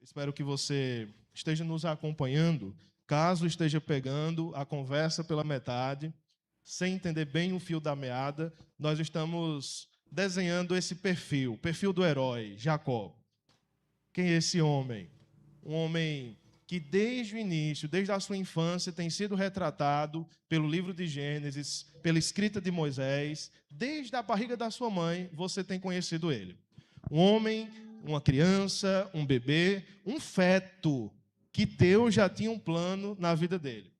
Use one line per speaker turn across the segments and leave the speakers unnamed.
Espero que você esteja nos acompanhando. Caso esteja pegando a conversa pela metade, sem entender bem o fio da meada, nós estamos desenhando esse perfil, o perfil do herói, Jacó. Quem é esse homem? Um homem que desde o início, desde a sua infância, tem sido retratado pelo livro de Gênesis, pela escrita de Moisés. Desde a barriga da sua mãe, você tem conhecido ele. Um homem, uma criança, um bebê, um feto, que Deus já tinha um plano na vida dele.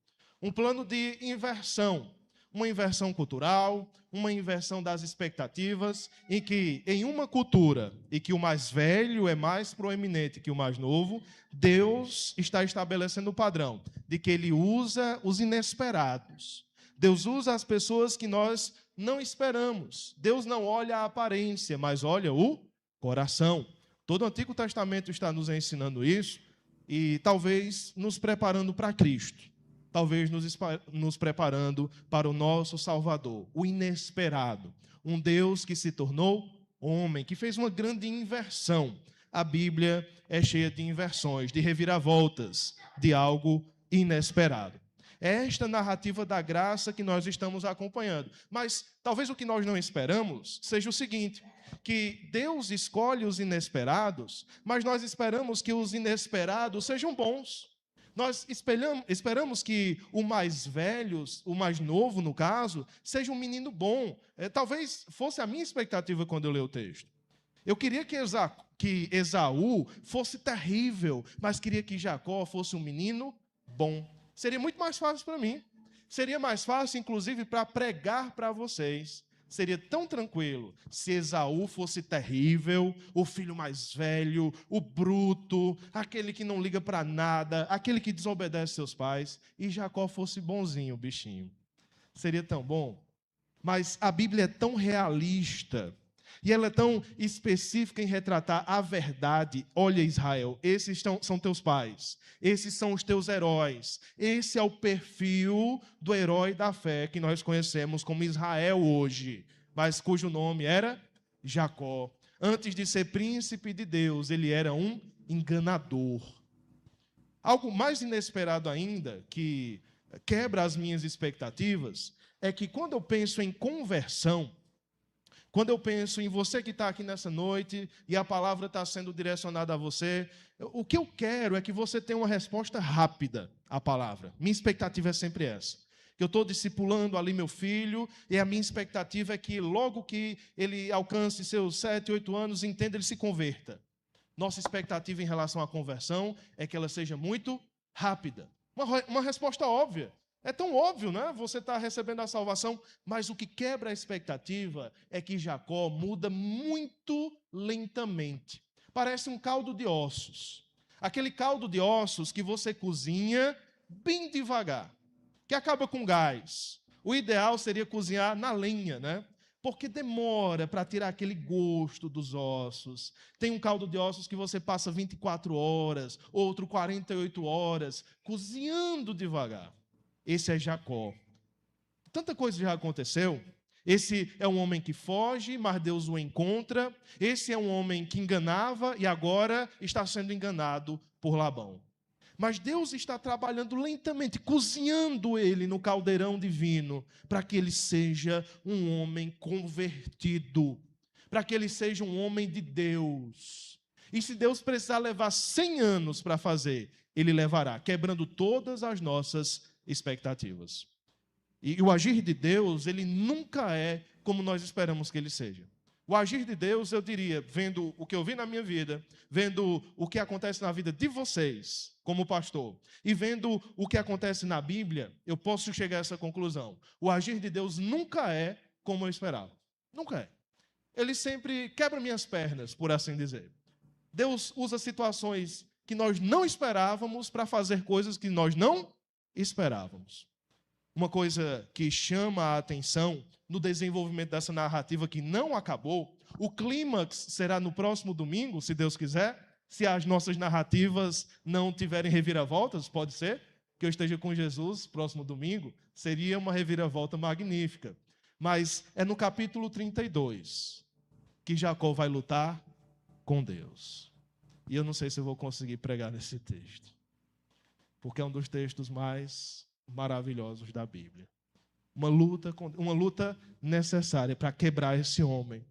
Um plano de inversão, uma inversão cultural, uma inversão das expectativas, em que em uma cultura em que o mais velho é mais proeminente que o mais novo, Deus está estabelecendo o padrão de que ele usa os inesperados. Deus usa as pessoas que nós não esperamos. Deus não olha a aparência, mas olha o coração. Todo o Antigo Testamento está nos ensinando isso e talvez nos preparando para Cristo. Talvez nos preparando para o nosso Salvador, o inesperado. Um Deus que se tornou homem, que fez uma grande inversão. A Bíblia é cheia de inversões, de reviravoltas, de algo inesperado. É esta narrativa da graça que nós estamos acompanhando. Mas talvez o que nós não esperamos seja o seguinte, que Deus escolhe os inesperados, mas nós esperamos que os inesperados sejam bons. Nós esperamos que o mais velho, o mais novo no caso, seja um menino bom. Talvez fosse a minha expectativa quando eu li o texto. Eu queria que Esaú fosse terrível, mas queria que Jacó fosse um menino bom. Seria muito mais fácil para mim. Seria mais fácil, inclusive, para pregar para vocês. Seria tão tranquilo se Esaú fosse terrível, o filho mais velho, o bruto, aquele que não liga para nada, aquele que desobedece seus pais, e Jacó fosse bonzinho, o bichinho. Seria tão bom. Mas a Bíblia é tão realista, e ela é tão específica em retratar a verdade. Olha, Israel, esses são teus pais, esses são os teus heróis, esse é o perfil do herói da fé que nós conhecemos como Israel hoje, mas cujo nome era Jacó. Antes de ser príncipe de Deus, ele era um enganador. Algo mais inesperado ainda, que quebra as minhas expectativas, é que quando eu penso em conversão, quando eu penso em você que está aqui nessa noite e a palavra está sendo direcionada a você, o que eu quero é que você tenha uma resposta rápida à palavra. Minha expectativa é sempre essa. Que eu estou discipulando ali meu filho e a minha expectativa é que logo que ele alcance seus 7, 8 anos, entenda, ele se converta. Nossa expectativa em relação à conversão é que ela seja muito rápida. Uma resposta óbvia. É tão óbvio, né? Você está recebendo a salvação, mas o que quebra a expectativa é que Jacó muda muito lentamente. Parece um caldo de ossos. Aquele caldo de ossos que você cozinha bem devagar, que acaba com gás. O ideal seria cozinhar na lenha, né? Porque demora para tirar aquele gosto dos ossos. Tem um caldo de ossos que você passa 24 horas, outro 48 horas, cozinhando devagar. Esse é Jacó. Tanta coisa já aconteceu. Esse é um homem que foge, mas Deus o encontra. Esse é um homem que enganava e agora está sendo enganado por Labão. Mas Deus está trabalhando lentamente, cozinhando ele no caldeirão divino, para que ele seja um homem convertido, para que ele seja um homem de Deus. E se Deus precisar levar 100 anos para fazer, ele levará, quebrando todas as nossas expectativas. E o agir de Deus, ele nunca é como nós esperamos que ele seja. O agir de Deus, eu diria, vendo o que eu vi na minha vida, vendo o que acontece na vida de vocês, como pastor, e vendo o que acontece na Bíblia, eu posso chegar a essa conclusão. O agir de Deus nunca é como eu esperava. Nunca é. Ele sempre quebra minhas pernas, por assim dizer. Deus usa situações que nós não esperávamos para fazer coisas que nós não esperávamos. Uma coisa que chama a atenção no desenvolvimento dessa narrativa que não acabou, o clímax será no próximo domingo, se Deus quiser, se as nossas narrativas não tiverem reviravoltas, pode ser que eu esteja com Jesus próximo domingo, seria uma reviravolta magnífica. Mas é no capítulo 32 que Jacó vai lutar com Deus. E eu não sei se eu vou conseguir pregar nesse texto, porque é um dos textos mais maravilhosos da Bíblia. Uma luta necessária para quebrar esse homem.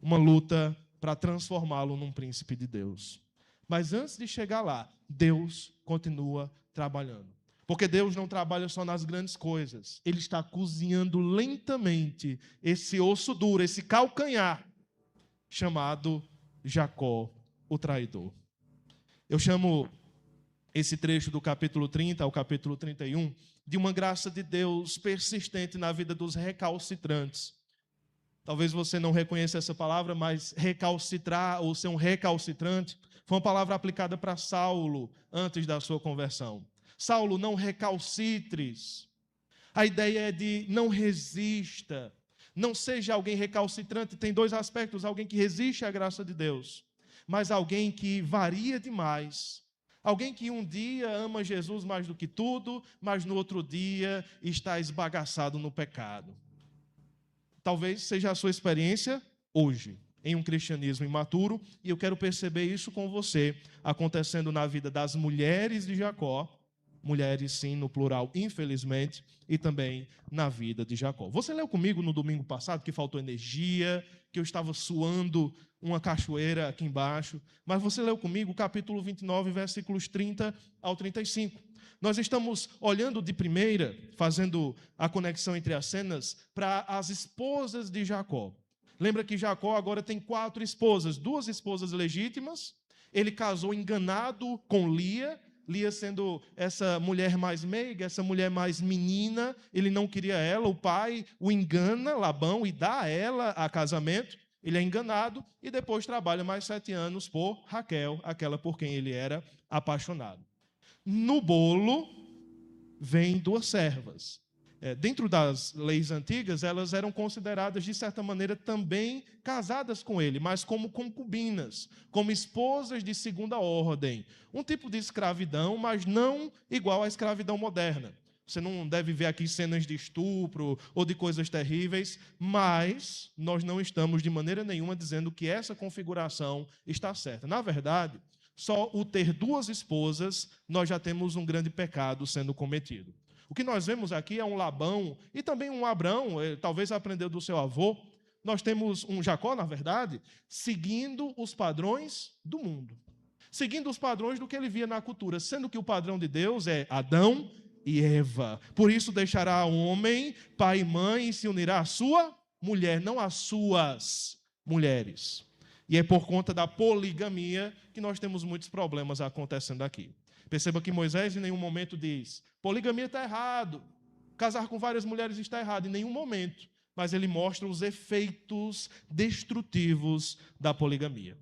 Uma luta para transformá-lo num príncipe de Deus. Mas antes de chegar lá, Deus continua trabalhando. Porque Deus não trabalha só nas grandes coisas. Ele está cozinhando lentamente esse osso duro, esse calcanhar, chamado Jacó, o traidor. Eu chamo esse trecho do capítulo 30 ao capítulo 31 de uma graça de Deus persistente na vida dos recalcitrantes. Talvez você não reconheça essa palavra, mas recalcitrar ou ser um recalcitrante foi uma palavra aplicada para Saulo antes da sua conversão. Saulo, não recalcitres. A ideia é de não resista. Não seja alguém recalcitrante. Tem dois aspectos: alguém que resiste à graça de Deus, mas alguém que varia demais. Alguém que um dia ama Jesus mais do que tudo, mas no outro dia está esbagaçado no pecado. Talvez seja a sua experiência hoje, em um cristianismo imaturo, e eu quero perceber isso com você, acontecendo na vida das mulheres de Jacó, mulheres sim, no plural, infelizmente, e também na vida de Jacó. Você leu comigo no domingo passado que faltou energia, que eu estava suando uma cachoeira aqui embaixo, mas você leu comigo o capítulo 29, versículos 30 ao 35. Nós estamos olhando de primeira, fazendo a conexão entre as cenas, para as esposas de Jacó. Lembra que Jacó agora tem 4 esposas, 2 esposas legítimas. Ele casou enganado com Lia, Lia sendo essa mulher mais meiga, essa mulher mais menina. Ele não queria ela, o pai o engana, Labão, e dá a ela a casamento. Ele é enganado e depois trabalha mais 7 anos por Raquel, aquela por quem ele era apaixonado. No bolo, vem 2 servas. Dentro das leis antigas, elas eram consideradas, de certa maneira, também casadas com ele, mas como concubinas, como esposas de segunda ordem. Um tipo de escravidão, mas não igual à escravidão moderna. Você não deve ver aqui cenas de estupro ou de coisas terríveis, mas nós não estamos de maneira nenhuma dizendo que essa configuração está certa. Na verdade, só o ter 2 esposas, nós já temos um grande pecado sendo cometido. O que nós vemos aqui é um Labão e também um Abrão, talvez aprendeu do seu avô. Nós temos um Jacó, na verdade, seguindo os padrões do mundo. Seguindo os padrões do que ele via na cultura, sendo que o padrão de Deus é Adão e Eva. Por isso deixará o homem, pai e mãe, e se unirá à sua mulher, não às suas mulheres. E é por conta da poligamia que nós temos muitos problemas acontecendo aqui. Perceba que Moisés em nenhum momento diz: poligamia está errado, casar com várias mulheres está errado, em nenhum momento. Mas ele mostra os efeitos destrutivos da poligamia.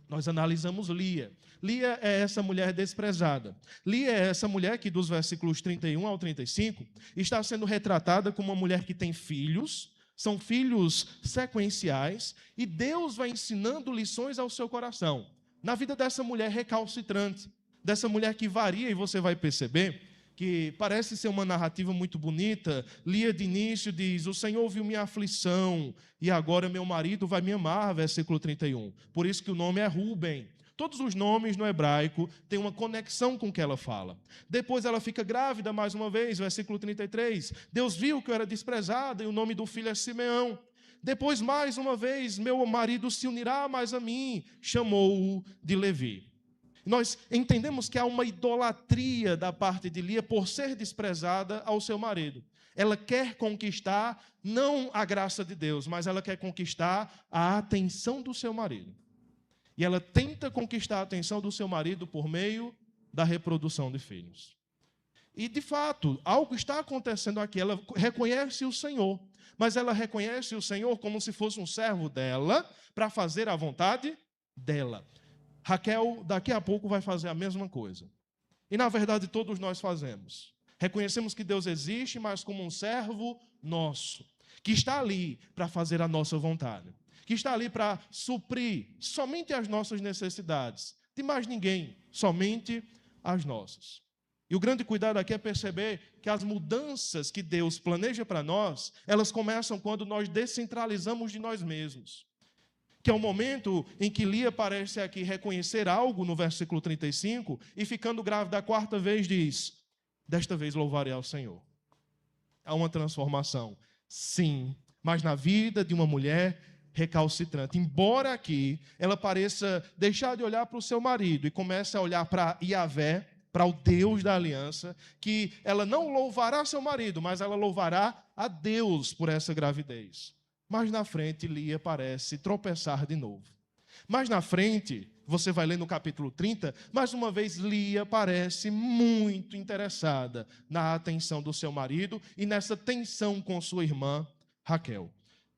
Nós analisamos Lia. Lia é essa mulher desprezada. Lia é essa mulher que, dos versículos 31 ao 35, está sendo retratada como uma mulher que tem filhos, são filhos sequenciais, e Deus vai ensinando lições ao seu coração. Na vida dessa mulher recalcitrante, dessa mulher que varia, e você vai perceber que parece ser uma narrativa muito bonita. Lia de início diz: o Senhor ouviu minha aflição, e agora meu marido vai me amar, versículo 31. Por isso que o nome é Rúben. Todos os nomes no hebraico têm uma conexão com o que ela fala. Depois ela fica grávida mais uma vez, versículo 33. Deus viu que eu era desprezada e o nome do filho é Simeão. Depois, mais uma vez, meu marido se unirá mais a mim, chamou-o de Levi. Nós entendemos que há uma idolatria da parte de Lia por ser desprezada ao seu marido. Ela quer conquistar não a graça de Deus, mas ela quer conquistar a atenção do seu marido. E ela tenta conquistar a atenção do seu marido por meio da reprodução de filhos. E, de fato, algo está acontecendo aqui. Ela reconhece o Senhor, mas ela reconhece o Senhor como se fosse um servo dela para fazer a vontade dela. Raquel, daqui a pouco, vai fazer a mesma coisa. E, na verdade, todos nós fazemos. Reconhecemos que Deus existe, mas como um servo nosso, que está ali para fazer a nossa vontade, que está ali para suprir somente as nossas necessidades, de mais ninguém, somente as nossas. E o grande cuidado aqui é perceber que as mudanças que Deus planeja para nós, elas começam quando nós descentralizamos de nós mesmos. que é o momento em que Lia parece aqui reconhecer algo no versículo 35, e ficando grávida a quarta vez diz, desta vez louvarei ao Senhor. Há uma transformação, sim, mas na vida de uma mulher recalcitrante. Embora aqui ela pareça deixar de olhar para o seu marido e comece a olhar para Yahvé, para o Deus da aliança, que ela não louvará seu marido, mas ela louvará a Deus por essa gravidez. Mas na frente, Lia parece tropeçar de novo. Mais na frente, você vai ler no capítulo 30, mais uma vez Lia parece muito interessada na atenção do seu marido e nessa tensão com sua irmã Raquel.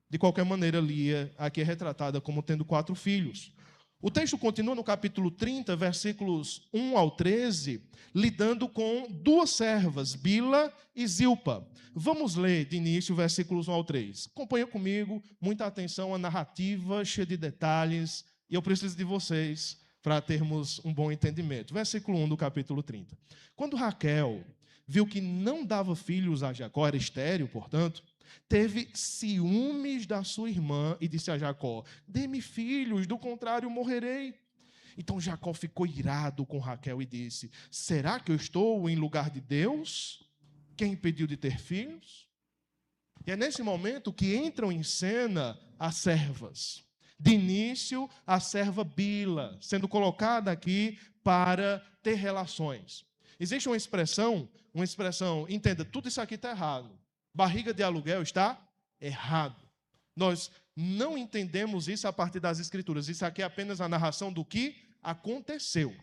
De qualquer maneira, Lia aqui é retratada como tendo 4 filhos. O texto continua no capítulo 30, versículos 1 ao 13, lidando com 2 servas, Bila e Zilpa. Vamos ler de início versículos 1 ao 3. Acompanha comigo, muita atenção, a narrativa cheia de detalhes, e eu preciso de vocês para termos um bom entendimento. Versículo 1 do capítulo 30. Quando Raquel viu que não dava filhos a Jacó, era estéril, portanto, teve ciúmes da sua irmã e disse a Jacó, dê-me filhos, do contrário morrerei. Então Jacó ficou irado com Raquel e disse, será que eu estou em lugar de Deus? Quem impediu de ter filhos? E é nesse momento que entram em cena as servas. De início, a serva Bila, sendo colocada aqui para ter relações. Existe uma expressão, entenda, tudo isso aqui está errado. Barriga de aluguel está errado. Nós não entendemos isso a partir das Escrituras. Isso aqui é apenas a narração do que aconteceu.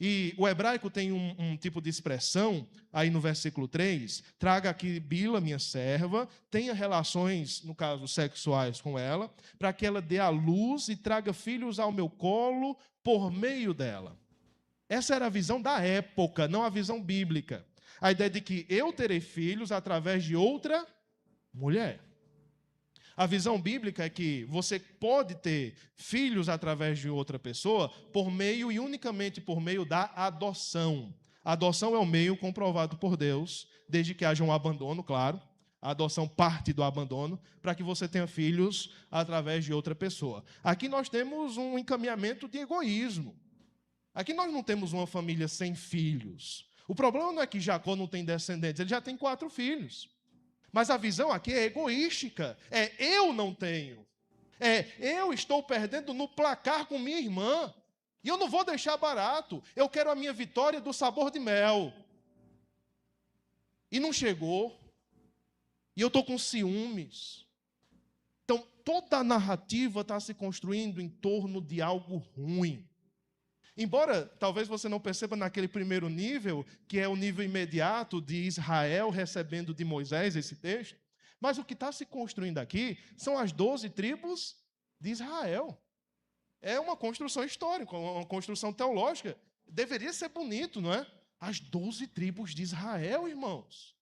E o hebraico tem um tipo de expressão, aí no versículo 3, traga aqui Bila, minha serva, tenha relações, no caso, sexuais com ela, para que ela dê à luz e traga filhos ao meu colo por meio dela. Essa era a visão da época, não a visão bíblica. A ideia de que eu terei filhos através de outra mulher. A visão bíblica é que você pode ter filhos através de outra pessoa por meio e unicamente por meio da adoção. A adoção é o meio comprovado por Deus, desde que haja um abandono, claro. A adoção parte do abandono para que você tenha filhos através de outra pessoa. Aqui nós temos um encaminhamento de egoísmo. Aqui nós não temos uma família sem filhos. O problema não é que Jacó não tem descendentes, ele já tem 4 filhos. Mas a visão aqui é egoística. É eu não tenho. É eu estou perdendo no placar com minha irmã. E eu não vou deixar barato. Eu quero a minha vitória do sabor de mel. E não chegou. E eu estou com ciúmes. Então, toda a narrativa está se construindo em torno de algo ruim. Embora talvez você não perceba naquele primeiro nível, que é o nível imediato de Israel recebendo de Moisés esse texto, mas o que está se construindo aqui são as 12 tribos de Israel. É uma construção histórica, uma construção teológica. Deveria ser bonito, não é? As 12 tribos de Israel, irmãos.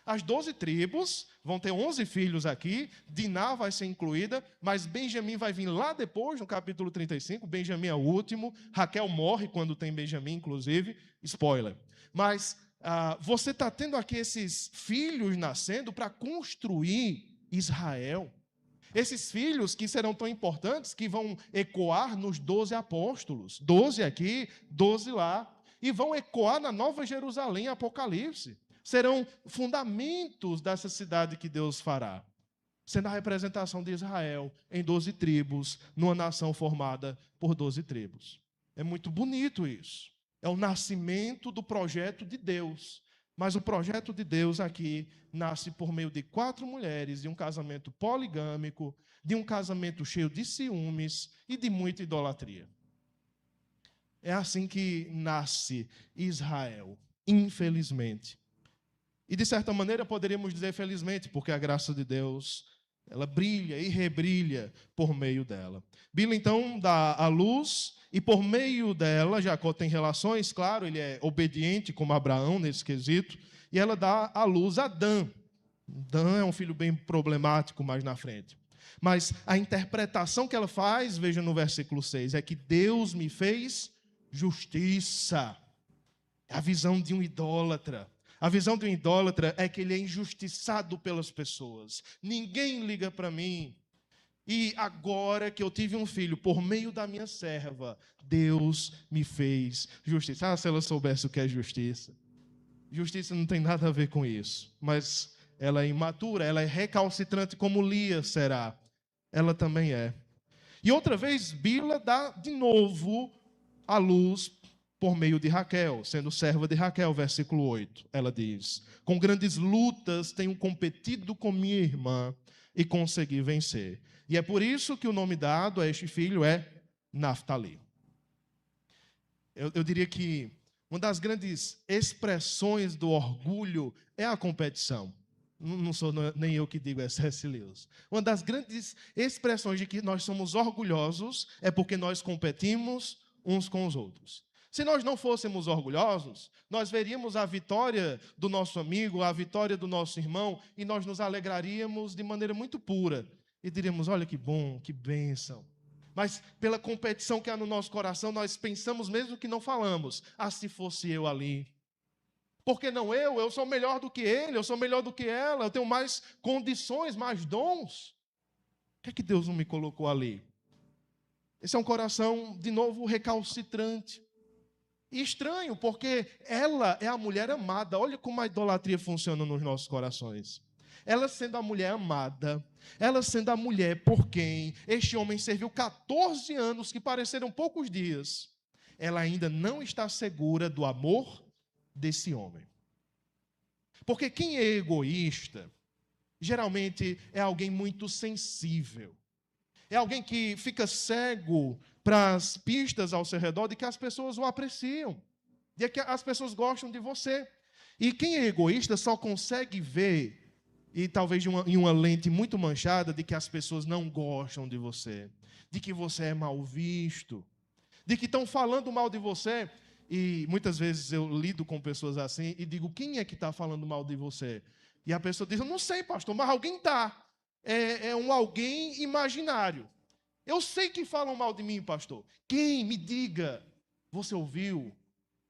As 12 tribos vão ter 11 filhos aqui, Diná vai ser incluída, mas Benjamim vai vir lá depois, no capítulo 35, Benjamim é o último, Raquel morre quando tem Benjamim, inclusive, spoiler. Mas você está tendo aqui esses filhos nascendo para construir Israel. Esses filhos que serão tão importantes, que vão ecoar nos 12 apóstolos, 12 aqui, 12 lá, e vão ecoar na Nova Jerusalém, Apocalipse. Serão fundamentos dessa cidade que Deus fará, sendo a representação de Israel em 12 tribos, numa nação formada por 12 tribos. É muito bonito isso. É o nascimento do projeto de Deus. Mas o projeto de Deus aqui nasce por meio de 4 mulheres, de um casamento poligâmico, de um casamento cheio de ciúmes e de muita idolatria. É assim que nasce Israel, infelizmente. E, de certa maneira, poderíamos dizer felizmente, porque a graça de Deus, ela brilha e rebrilha por meio dela. Bila, então, dá a luz, e por meio dela, Jacó tem relações, claro, ele é obediente como Abraão nesse quesito, e ela dá a luz a Dan. Dan é um filho bem problemático mais na frente. Mas a interpretação que ela faz, veja no versículo 6, é que Deus me fez justiça. É a visão de um idólatra. A visão de um idólatra é que ele é injustiçado pelas pessoas. Ninguém liga para mim. E agora que eu tive um filho, por meio da minha serva, Deus me fez justiça. Ah, se ela soubesse o que é justiça. Justiça não tem nada a ver com isso. Mas ela é imatura, ela é recalcitrante como Lia será. Ela também é. E outra vez, Bila dá de novo a luz por meio de Raquel, sendo serva de Raquel, versículo 8. Ela diz: com grandes lutas tenho competido com minha irmã e consegui vencer. E é por isso que o nome dado a este filho é Naftali. Eu diria que uma das grandes expressões do orgulho é a competição. Não sou nem eu que digo, é C.S. Lewis. Uma das grandes expressões de que nós somos orgulhosos é porque nós competimos uns com os outros. Se nós não fôssemos orgulhosos, nós veríamos a vitória do nosso amigo, a vitória do nosso irmão, e nós nos alegraríamos de maneira muito pura. E diríamos, olha que bom, que bênção. Mas pela competição que há no nosso coração, nós pensamos mesmo que não falamos. Ah, se fosse eu ali. Porque não eu? Eu sou melhor do que ele, eu sou melhor do que ela, eu tenho mais condições, mais dons. Por que é que Deus não me colocou ali? Esse é um coração, de novo, recalcitrante. E estranho, porque ela é a mulher amada. Olha como a idolatria funciona nos nossos corações. Ela sendo a mulher amada, ela sendo a mulher por quem este homem serviu 14 anos, que pareceram poucos dias, ela ainda não está segura do amor desse homem. Porque quem é egoísta, geralmente é alguém muito sensível. É alguém que fica cego para as pistas ao seu redor de que as pessoas o apreciam, de que as pessoas gostam de você. E quem é egoísta só consegue ver, e talvez em uma lente muito manchada, de que as pessoas não gostam de você, de que você é mal visto, de que estão falando mal de você. E muitas vezes eu lido com pessoas assim e digo, quem é que está falando mal de você? E a pessoa diz, eu não sei, pastor, mas alguém está. É um alguém imaginário. Eu sei que falam mal de mim, pastor. Quem? Me diga. Você ouviu?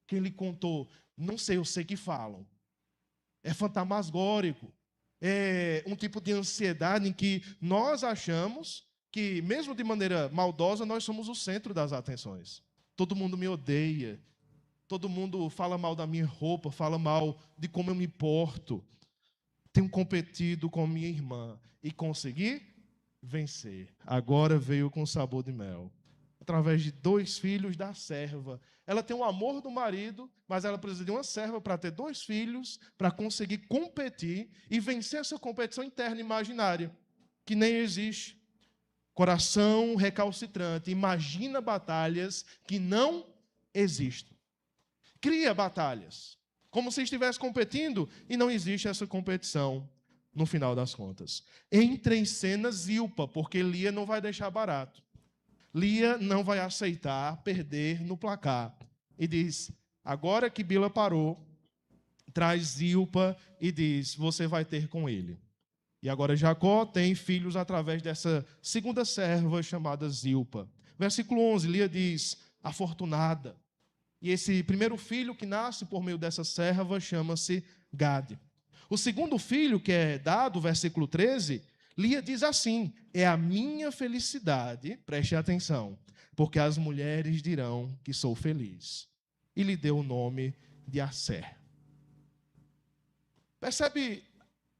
Quem lhe contou? Não sei, eu sei que falam. É fantasmagórico. É um tipo de ansiedade em que nós achamos que, mesmo de maneira maldosa, nós somos o centro das atenções. Todo mundo me odeia. Todo mundo fala mal da minha roupa, fala mal de como eu me porto. Tenho competido com minha irmã e consegui vencer. Agora veio com sabor de mel. Através de 2 filhos da serva. Ela tem o amor do marido, mas ela precisa de uma serva para ter 2 filhos, para conseguir competir e vencer essa competição interna imaginária, que nem existe. Coração recalcitrante, imagina batalhas que não existem. Cria batalhas, como se estivesse competindo, e não existe essa competição no final das contas. Entra em cena Zilpa, porque Lia não vai deixar barato. Lia não vai aceitar perder no placar. E diz, agora que Bila parou, traz Zilpa e diz, você vai ter com ele. E agora Jacó tem filhos através dessa segunda serva chamada Zilpa. Versículo 11, Lia diz, afortunada. E esse primeiro filho que nasce por meio dessa serva chama-se Gade. O segundo filho que é dado, versículo 13, Lia diz assim, é a minha felicidade, preste atenção, porque as mulheres dirão que sou feliz. E lhe deu o nome de Asser. Percebe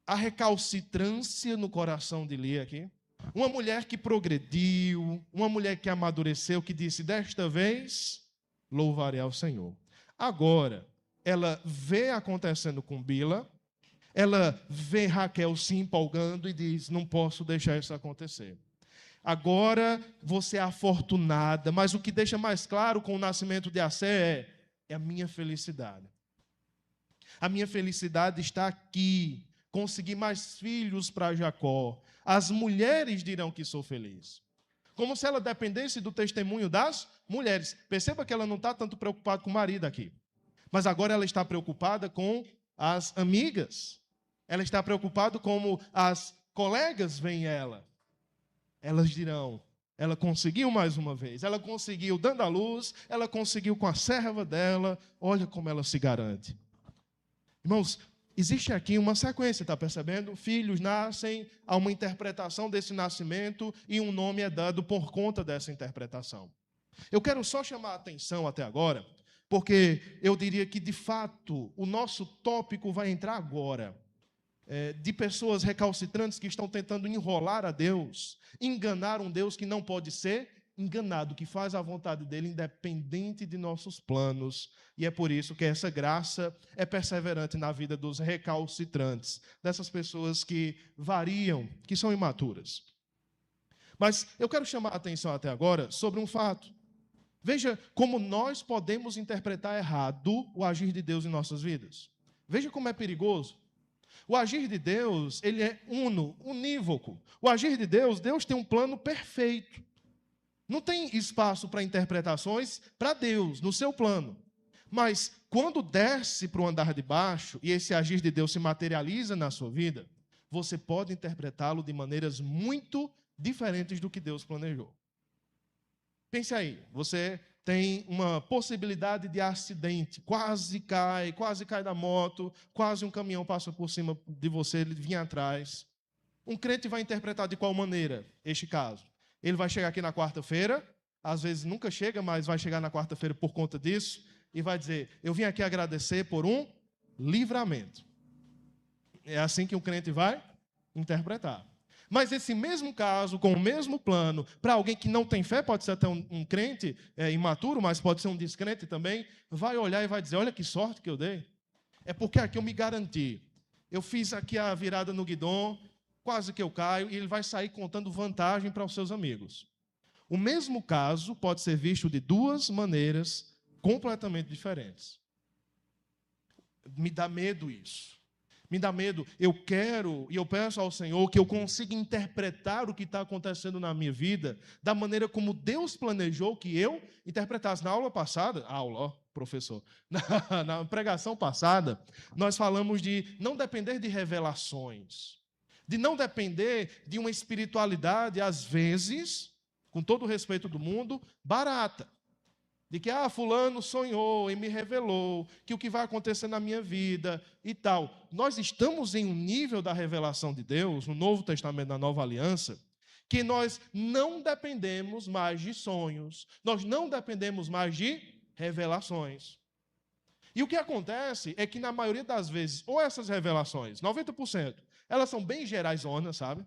a recalcitrância no coração de Lia aqui? Uma mulher que progrediu, uma mulher que amadureceu, que disse, desta vez louvarei ao Senhor. Agora, ela vê acontecendo com Bila, ela vê Raquel se empolgando e diz, não posso deixar isso acontecer. Agora você é afortunada, mas o que deixa mais claro com o nascimento de Assé é a minha felicidade. A minha felicidade está aqui, conseguir mais filhos para Jacó. As mulheres dirão que sou feliz. Como se ela dependesse do testemunho das mulheres. Perceba que ela não está tanto preocupada com o marido aqui. Mas agora ela está preocupada com as amigas. Ela está preocupada como as colegas veem ela. Elas dirão, ela conseguiu mais uma vez. Ela conseguiu dando a luz, ela conseguiu com a serva dela. Olha como ela se garante. Irmãos, existe aqui uma sequência, está percebendo? Filhos nascem, há uma interpretação desse nascimento e um nome é dado por conta dessa interpretação. Eu quero só chamar a atenção até agora, porque eu diria que, de fato, o nosso tópico vai entrar agora, de pessoas recalcitrantes que estão tentando enrolar a Deus, enganar um Deus que não pode ser enganado, que faz a vontade dele independente de nossos planos. E é por isso que essa graça é perseverante na vida dos recalcitrantes, dessas pessoas que variam, que são imaturas. Mas eu quero chamar a atenção até agora sobre um fato. Veja como nós podemos interpretar errado o agir de Deus em nossas vidas. Veja como é perigoso. O agir de Deus, ele é unívoco. O agir de Deus, Deus tem um plano perfeito. Não tem espaço para interpretações para Deus, no seu plano. Mas quando desce para o andar de baixo e esse agir de Deus se materializa na sua vida, você pode interpretá-lo de maneiras muito diferentes do que Deus planejou. Pense aí, você tem uma possibilidade de acidente, quase cai da moto, quase um caminhão passa por cima de você, ele vinha atrás. Um crente vai interpretar de qual maneira este caso? Ele vai chegar aqui na quarta-feira, às vezes nunca chega, mas vai chegar na quarta-feira por conta disso, e vai dizer, eu vim aqui agradecer por um livramento. É assim que um crente vai interpretar. Mas esse mesmo caso, com o mesmo plano, para alguém que não tem fé, pode ser até um crente imaturo, mas pode ser um descrente também, vai olhar e vai dizer, olha que sorte que eu dei. É porque aqui eu me garanti. Eu fiz aqui a virada no guidão, quase que eu caio, e ele vai sair contando vantagem para os seus amigos. O mesmo caso pode ser visto de duas maneiras completamente diferentes. Me dá medo isso. Me dá medo. Eu quero e eu peço ao Senhor que eu consiga interpretar o que está acontecendo na minha vida da maneira como Deus planejou que eu interpretasse. Na aula passada, professor, na pregação passada, nós falamos de não depender de revelações, de não depender de uma espiritualidade, às vezes, com todo o respeito do mundo, barata. De que, fulano sonhou e me revelou que o que vai acontecer na minha vida e tal. Nós estamos em um nível da revelação de Deus, no Novo Testamento, na Nova Aliança, que nós não dependemos mais de sonhos, nós não dependemos mais de revelações. E o que acontece é que, na maioria das vezes, ou essas revelações, 90%, elas são bem geraisonas, sabe?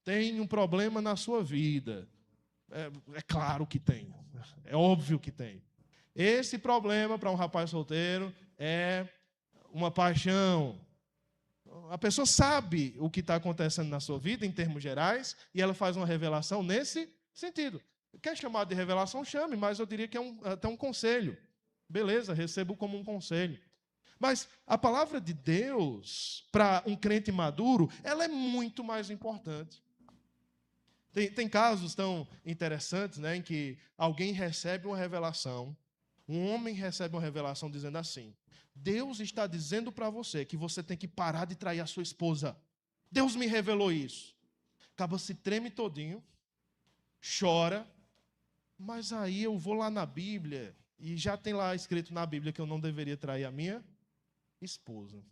Tem um problema na sua vida. É claro que tem. É óbvio que tem. Esse problema para um rapaz solteiro é uma paixão. A pessoa sabe o que está acontecendo na sua vida, em termos gerais, e ela faz uma revelação nesse sentido. Quer chamar de revelação? Chame, mas eu diria que é até um conselho. Beleza, recebo como um conselho. Mas a palavra de Deus, para um crente maduro, ela é muito mais importante. Tem casos tão interessantes, né, em que alguém recebe uma revelação, um homem recebe uma revelação dizendo assim, Deus está dizendo para você que você tem que parar de trair a sua esposa. Deus me revelou isso. Acaba se treme todinho, chora, mas aí eu vou lá na Bíblia, e já tem lá escrito na Bíblia que eu não deveria trair a minha esposa.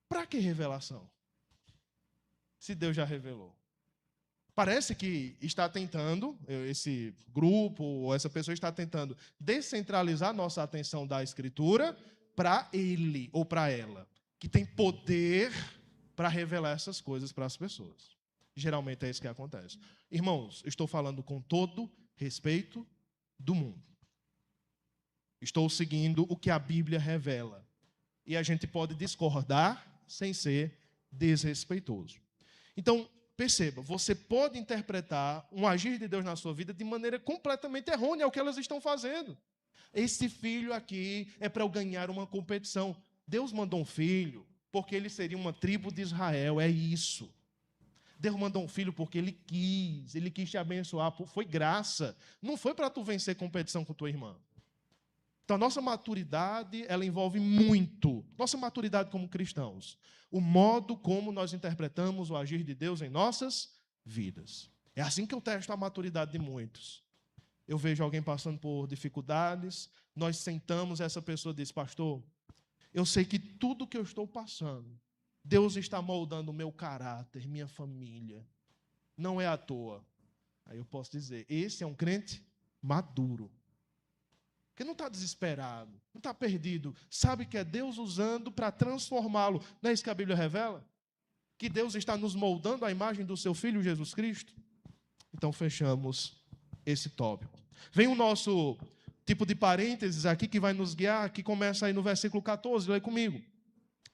Para que revelação? Se Deus já revelou. Parece que está tentando, esse grupo, ou essa pessoa está tentando descentralizar nossa atenção da Escritura para ele ou para ela, que tem poder para revelar essas coisas para as pessoas. Geralmente é isso que acontece. Irmãos, estou falando com todo respeito do mundo. Estou seguindo o que a Bíblia revela. E a gente pode discordar sem ser desrespeitoso. Então, perceba, você pode interpretar um agir de Deus na sua vida de maneira completamente errônea ao que elas estão fazendo. Esse filho aqui é para eu ganhar uma competição. Deus mandou um filho porque ele seria uma tribo de Israel, é isso. Deus mandou um filho porque ele quis te abençoar, foi graça. Não foi para tu vencer competição com tua irmã. Então, a nossa maturidade, ela envolve muito, nossa maturidade como cristãos, o modo como nós interpretamos o agir de Deus em nossas vidas. É assim que eu testo a maturidade de muitos. Eu vejo alguém passando por dificuldades, nós sentamos, essa pessoa diz, pastor, eu sei que tudo que eu estou passando, Deus está moldando o meu caráter, minha família. Não é à toa. Aí eu posso dizer, esse é um crente maduro. Que não está desesperado, não está perdido. Sabe que é Deus usando para transformá-lo. Não é isso que a Bíblia revela? Que Deus está nos moldando à imagem do seu Filho Jesus Cristo? Então fechamos esse tópico. Vem o nosso tipo de parênteses aqui que vai nos guiar, que começa aí no versículo 14, lê comigo.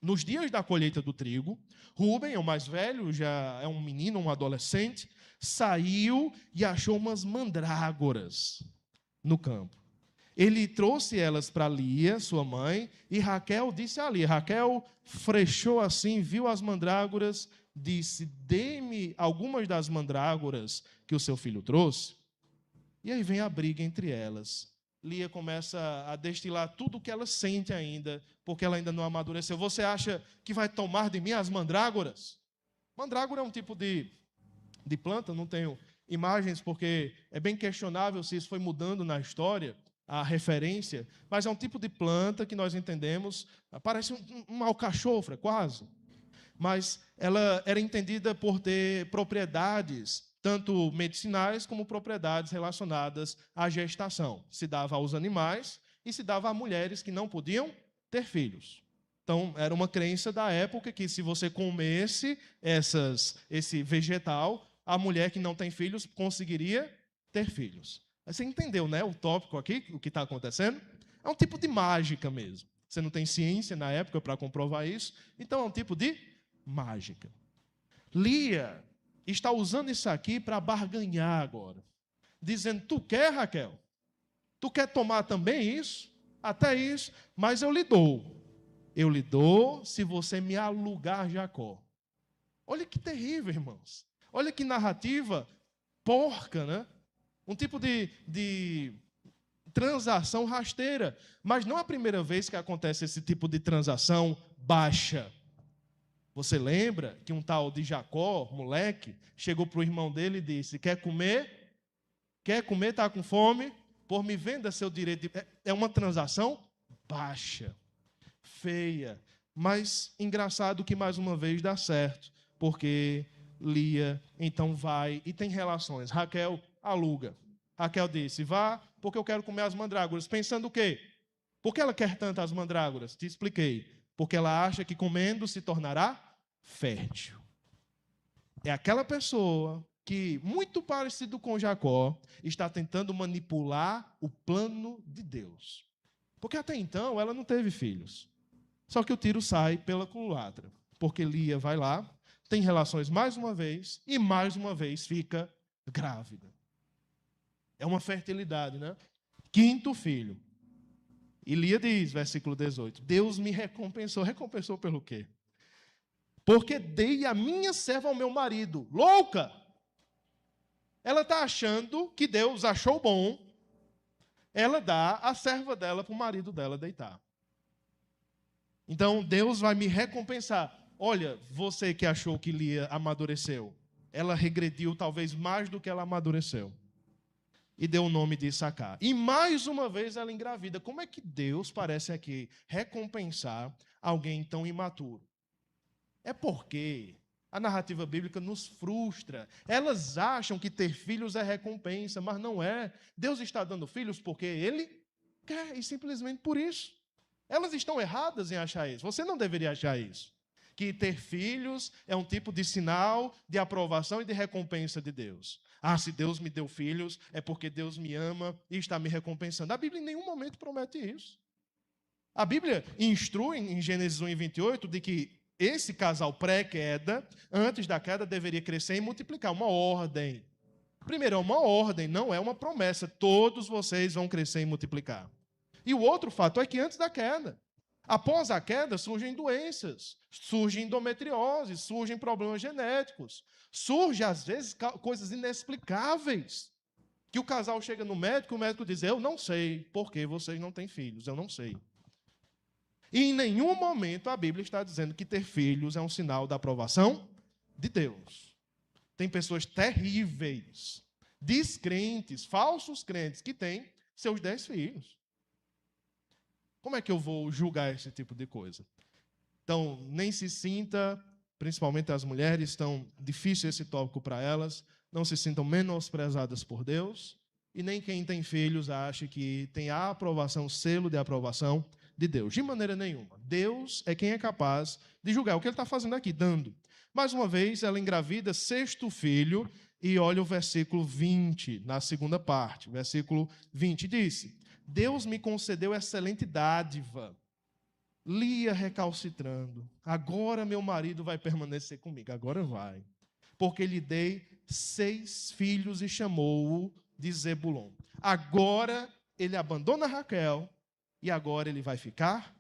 Nos dias da colheita do trigo, Rúben, é o mais velho, já é um menino, um adolescente, saiu e achou umas mandrágoras no campo. Ele trouxe elas para Lia, sua mãe, e Raquel disse a Lia. Raquel frechou assim, viu as mandrágoras, disse, dê-me algumas das mandrágoras que o seu filho trouxe. E aí vem a briga entre elas. Lia começa a destilar tudo o que ela sente ainda, porque ela ainda não amadureceu. Você acha que vai tomar de mim as mandrágoras? Mandrágora é um tipo de planta, não tenho imagens, porque é bem questionável se isso foi mudando na história, a referência, mas é um tipo de planta que nós entendemos, parece uma alcachofra, quase. Mas ela era entendida por ter propriedades, tanto medicinais como propriedades relacionadas à gestação. Se dava aos animais e se dava a mulheres que não podiam ter filhos. Então, era uma crença da época que se você comesse esse vegetal, a mulher que não tem filhos conseguiria ter filhos. Você entendeu, né, o tópico aqui, o que está acontecendo? É um tipo de mágica mesmo. Você não tem ciência na época para comprovar isso, então é um tipo de mágica. Lia está usando isso aqui para barganhar agora, dizendo, tu quer, Raquel? Tu quer tomar também isso? Até isso, mas eu lhe dou. Eu lhe dou se você me alugar Jacó. Olha que terrível, irmãos. Olha que narrativa porca, né? Um tipo de transação rasteira. Mas não é a primeira vez que acontece esse tipo de transação baixa. Você lembra que um tal de Jacó, moleque, chegou para o irmão dele e disse, quer comer? Quer comer? Está com fome? Por me venda seu direito. É uma transação baixa, feia. Mas engraçado que mais uma vez dá certo. Porque Lia então vai e tem relações. Raquel aluga. Raquel disse, vá, porque eu quero comer as mandrágoras. Pensando o quê? Por que ela quer tantas mandrágoras? Te expliquei. Porque ela acha que comendo se tornará fértil. É aquela pessoa que, muito parecido com Jacó, está tentando manipular o plano de Deus. Porque até então ela não teve filhos. Só que o tiro sai pela culatra. Porque Lia vai lá, tem relações mais uma vez e mais uma vez fica grávida. É uma fertilidade, né? Quinto filho. E Lia diz, versículo 18, Deus me recompensou. Recompensou pelo quê? Porque dei a minha serva ao meu marido. Louca! Ela está achando que Deus achou bom ela dar a serva dela para o marido dela deitar. Então, Deus vai me recompensar. Olha, você que achou que Lia amadureceu, ela regrediu talvez mais do que ela amadureceu. E deu o nome de Issacar. E mais uma vez ela engravida. Como é que Deus parece aqui recompensar alguém tão imaturo? É porque a narrativa bíblica nos frustra. Elas acham que ter filhos é recompensa, mas não é. Deus está dando filhos porque Ele quer, e simplesmente por isso. Elas estão erradas em achar isso. Você não deveria achar isso. Que ter filhos é um tipo de sinal de aprovação e de recompensa de Deus. Ah, se Deus me deu filhos, é porque Deus me ama e está me recompensando. A Bíblia em nenhum momento promete isso. A Bíblia instrui em Gênesis 1:28 de que esse casal pré-queda, antes da queda, deveria crescer e multiplicar. Uma ordem. Primeiro, é uma ordem, não é uma promessa. Todos vocês vão crescer e multiplicar. E o outro fato é que antes da queda, após a queda, surgem doenças, surgem endometriose, surgem problemas genéticos, surgem, às vezes, coisas inexplicáveis. Que o casal chega no médico, o médico diz, eu não sei por que vocês não têm filhos, eu não sei. E em nenhum momento a Bíblia está dizendo que ter filhos é um sinal da aprovação de Deus. Tem pessoas terríveis, descrentes, falsos crentes, que têm seus 10 filhos. Como é que eu vou julgar esse tipo de coisa? Então, nem se sinta, principalmente as mulheres, estão difícil esse tópico para elas, não se sintam menosprezadas por Deus, e nem quem tem filhos ache que tem a aprovação, o selo de aprovação de Deus. De maneira nenhuma. Deus é quem é capaz de julgar. O que ele está fazendo aqui? Dando. Mais uma vez, ela engravida sexto filho, e olha o versículo 20, na segunda parte. Versículo 20 disse: Deus me concedeu excelente dádiva. Lia recalcitrando. Agora meu marido vai permanecer comigo. Agora vai. Porque lhe dei 6 filhos e chamou-o de Zebulon. Agora ele abandona Raquel e agora ele vai ficar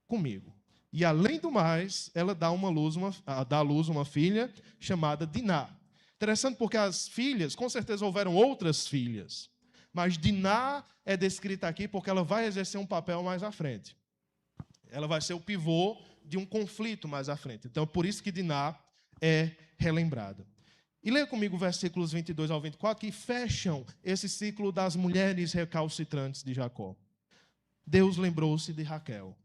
comigo. E além do mais, ela dá à luz uma filha chamada Diná. Interessante porque as filhas, com certeza houveram outras filhas, mas Diná é descrita aqui porque ela vai exercer um papel mais à frente. Ela vai ser o pivô de um conflito mais à frente. Então, por isso que Diná é relembrada. E leia comigo versículos 22 ao 24, que fecham esse ciclo das mulheres recalcitrantes de Jacó. Deus lembrou-se de Raquel.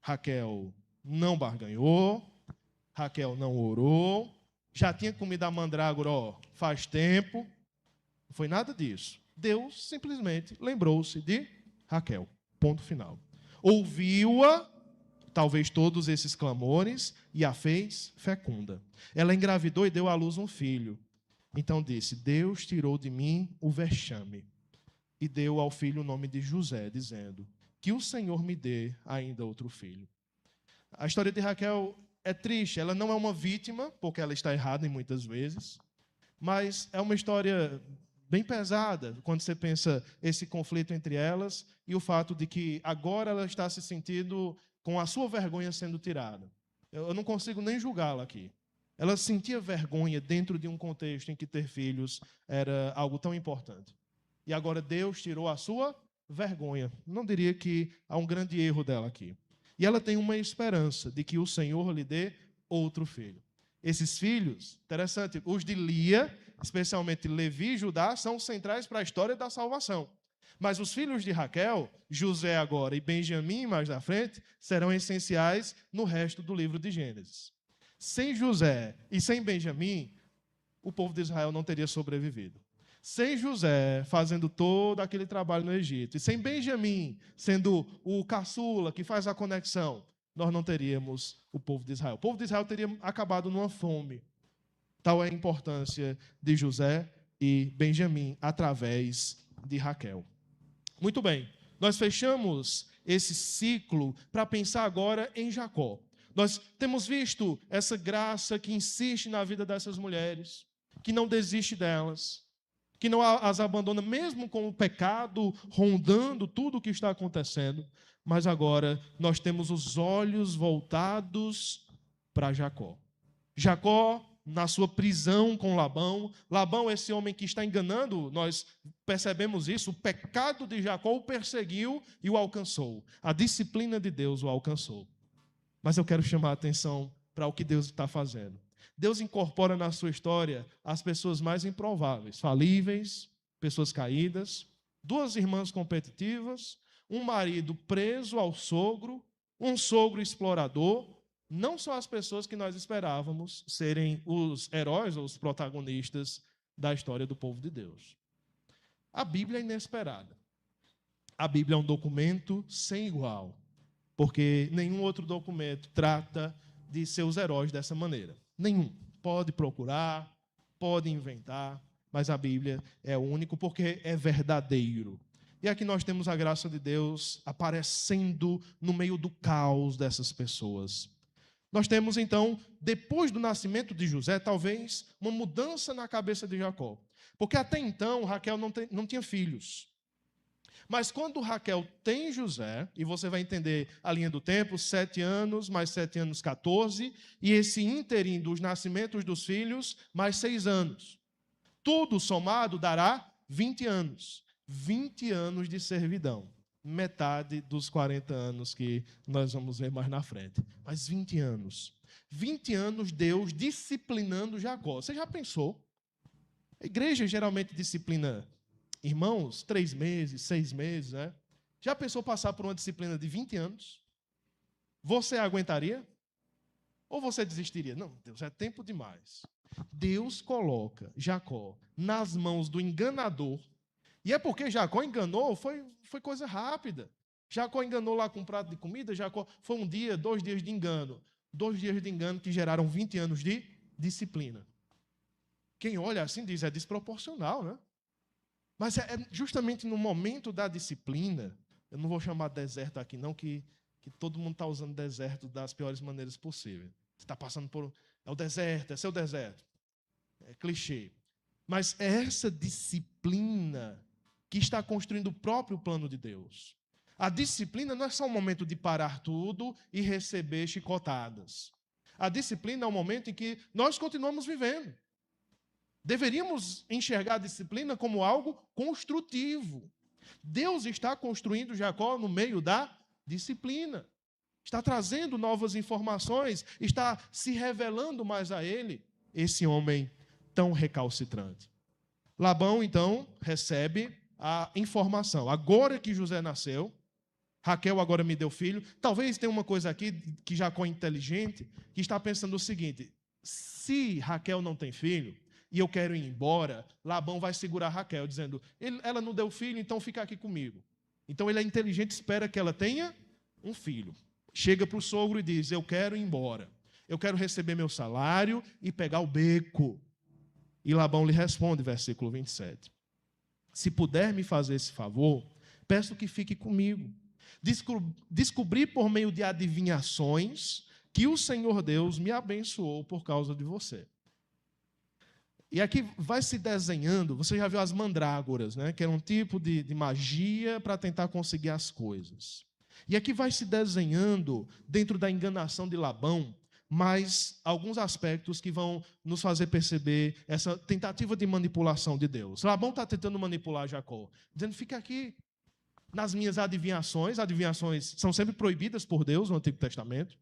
Raquel não barganhou, Raquel não orou, já tinha comido a mandrágora faz tempo, não foi nada disso. Deus simplesmente lembrou-se de Raquel, ponto final. Ouviu-a, talvez todos esses clamores, e a fez fecunda. Ela engravidou e deu à luz um filho. Então disse: Deus tirou de mim o vexame, e deu ao filho o nome de José, dizendo: que o Senhor me dê ainda outro filho. A história de Raquel é triste, ela não é uma vítima, porque ela está errada em muitas vezes, mas é uma história bem pesada, quando você pensa esse conflito entre elas e o fato de que agora ela está se sentindo com a sua vergonha sendo tirada. Eu não consigo nem julgá-la aqui. Ela sentia vergonha dentro de um contexto em que ter filhos era algo tão importante. E agora Deus tirou a sua vergonha. Não diria que há um grande erro dela aqui. E ela tem uma esperança de que o Senhor lhe dê outro filho. Esses filhos, interessante, os de Lia, especialmente Levi e Judá, são centrais para a história da salvação. Mas os filhos de Raquel, José agora e Benjamim mais na frente, serão essenciais no resto do livro de Gênesis. Sem José e sem Benjamim, o povo de Israel não teria sobrevivido. Sem José fazendo todo aquele trabalho no Egito, e sem Benjamim sendo o caçula que faz a conexão, nós não teríamos o povo de Israel. O povo de Israel teria acabado numa fome. Tal é a importância de José e Benjamim através de Raquel. Muito bem, nós fechamos esse ciclo para pensar agora em Jacó. Nós temos visto essa graça que insiste na vida dessas mulheres, que não desiste delas, que não as abandona mesmo com o pecado rondando tudo o que está acontecendo, mas agora nós temos os olhos voltados para Jacó. Jacó, na sua prisão com Labão, Labão, esse homem que está enganando, nós percebemos isso, o pecado de Jacó o perseguiu e o alcançou. A disciplina de Deus o alcançou. Mas eu quero chamar a atenção para o que Deus está fazendo. Deus incorpora na sua história as pessoas mais improváveis, falíveis, pessoas caídas, 2 irmãs competitivas, um marido preso ao sogro, um sogro explorador. Não são as pessoas que nós esperávamos serem os heróis ou os protagonistas da história do povo de Deus. A Bíblia é inesperada. A Bíblia é um documento sem igual, porque nenhum outro documento trata de seus heróis dessa maneira. Nenhum. Pode procurar, pode inventar, mas a Bíblia é o único porque é verdadeiro. E aqui nós temos a graça de Deus aparecendo no meio do caos dessas pessoas. Nós temos, então, depois do nascimento de José, talvez uma mudança na cabeça de Jacó. Porque até então Raquel não tinha filhos. Mas quando Raquel tem José, e você vai entender a linha do tempo, 7 anos, mais 7 anos, 14, e esse ínterim dos nascimentos dos filhos, mais 6 anos. Tudo somado dará 20 anos. 20 anos de servidão. Metade dos 40 anos que nós vamos ver mais na frente. Mas 20 anos. 20 anos Deus disciplinando Jacó. Você já pensou? A igreja geralmente disciplina irmãos, 3 meses, 6 meses, né? Já pensou passar por uma disciplina de 20 anos? Você aguentaria? Ou você desistiria? Não, Deus, é tempo demais. Deus coloca Jacó nas mãos do enganador. E é porque Jacó enganou, foi coisa rápida. Jacó enganou lá com um prato de comida, Jacó foi um dia, 2 dias de engano. 2 dias de engano que geraram 20 anos de disciplina. Quem olha assim diz, é desproporcional, né? Mas é justamente no momento da disciplina, eu não vou chamar de deserto aqui não, que todo mundo está usando deserto das piores maneiras possíveis. Você está passando por... É o deserto, é seu deserto. É clichê. Mas é essa disciplina que está construindo o próprio plano de Deus. A disciplina não é só um momento de parar tudo e receber chicotadas. A disciplina é um momento em que nós continuamos vivendo. Deveríamos enxergar a disciplina como algo construtivo. Deus está construindo Jacó no meio da disciplina. Está trazendo novas informações, está se revelando mais a ele, esse homem tão recalcitrante. Labão, então, recebe a informação. Agora que José nasceu, Raquel agora me deu filho. Talvez tenha uma coisa aqui que Jacó é inteligente, que está pensando o seguinte: se Raquel não tem filho e eu quero ir embora, Labão vai segurar Raquel, dizendo, ela não deu filho, então fica aqui comigo. Então ele é inteligente, espera que ela tenha um filho. Chega para o sogro e diz, eu quero ir embora. Eu quero receber meu salário e pegar o beco. E Labão lhe responde, versículo 27. Se puder me fazer esse favor, peço que fique comigo. Descobri por meio de adivinhações que o Senhor Deus me abençoou por causa de você. E aqui vai se desenhando, você já viu as mandrágoras, né? Que era um tipo de magia para tentar conseguir as coisas. E aqui vai se desenhando, dentro da enganação de Labão, mais alguns aspectos que vão nos fazer perceber essa tentativa de manipulação de Deus. Labão está tentando manipular Jacó, dizendo, fica aqui nas minhas adivinhações. Adivinhações são sempre proibidas por Deus no Antigo Testamento,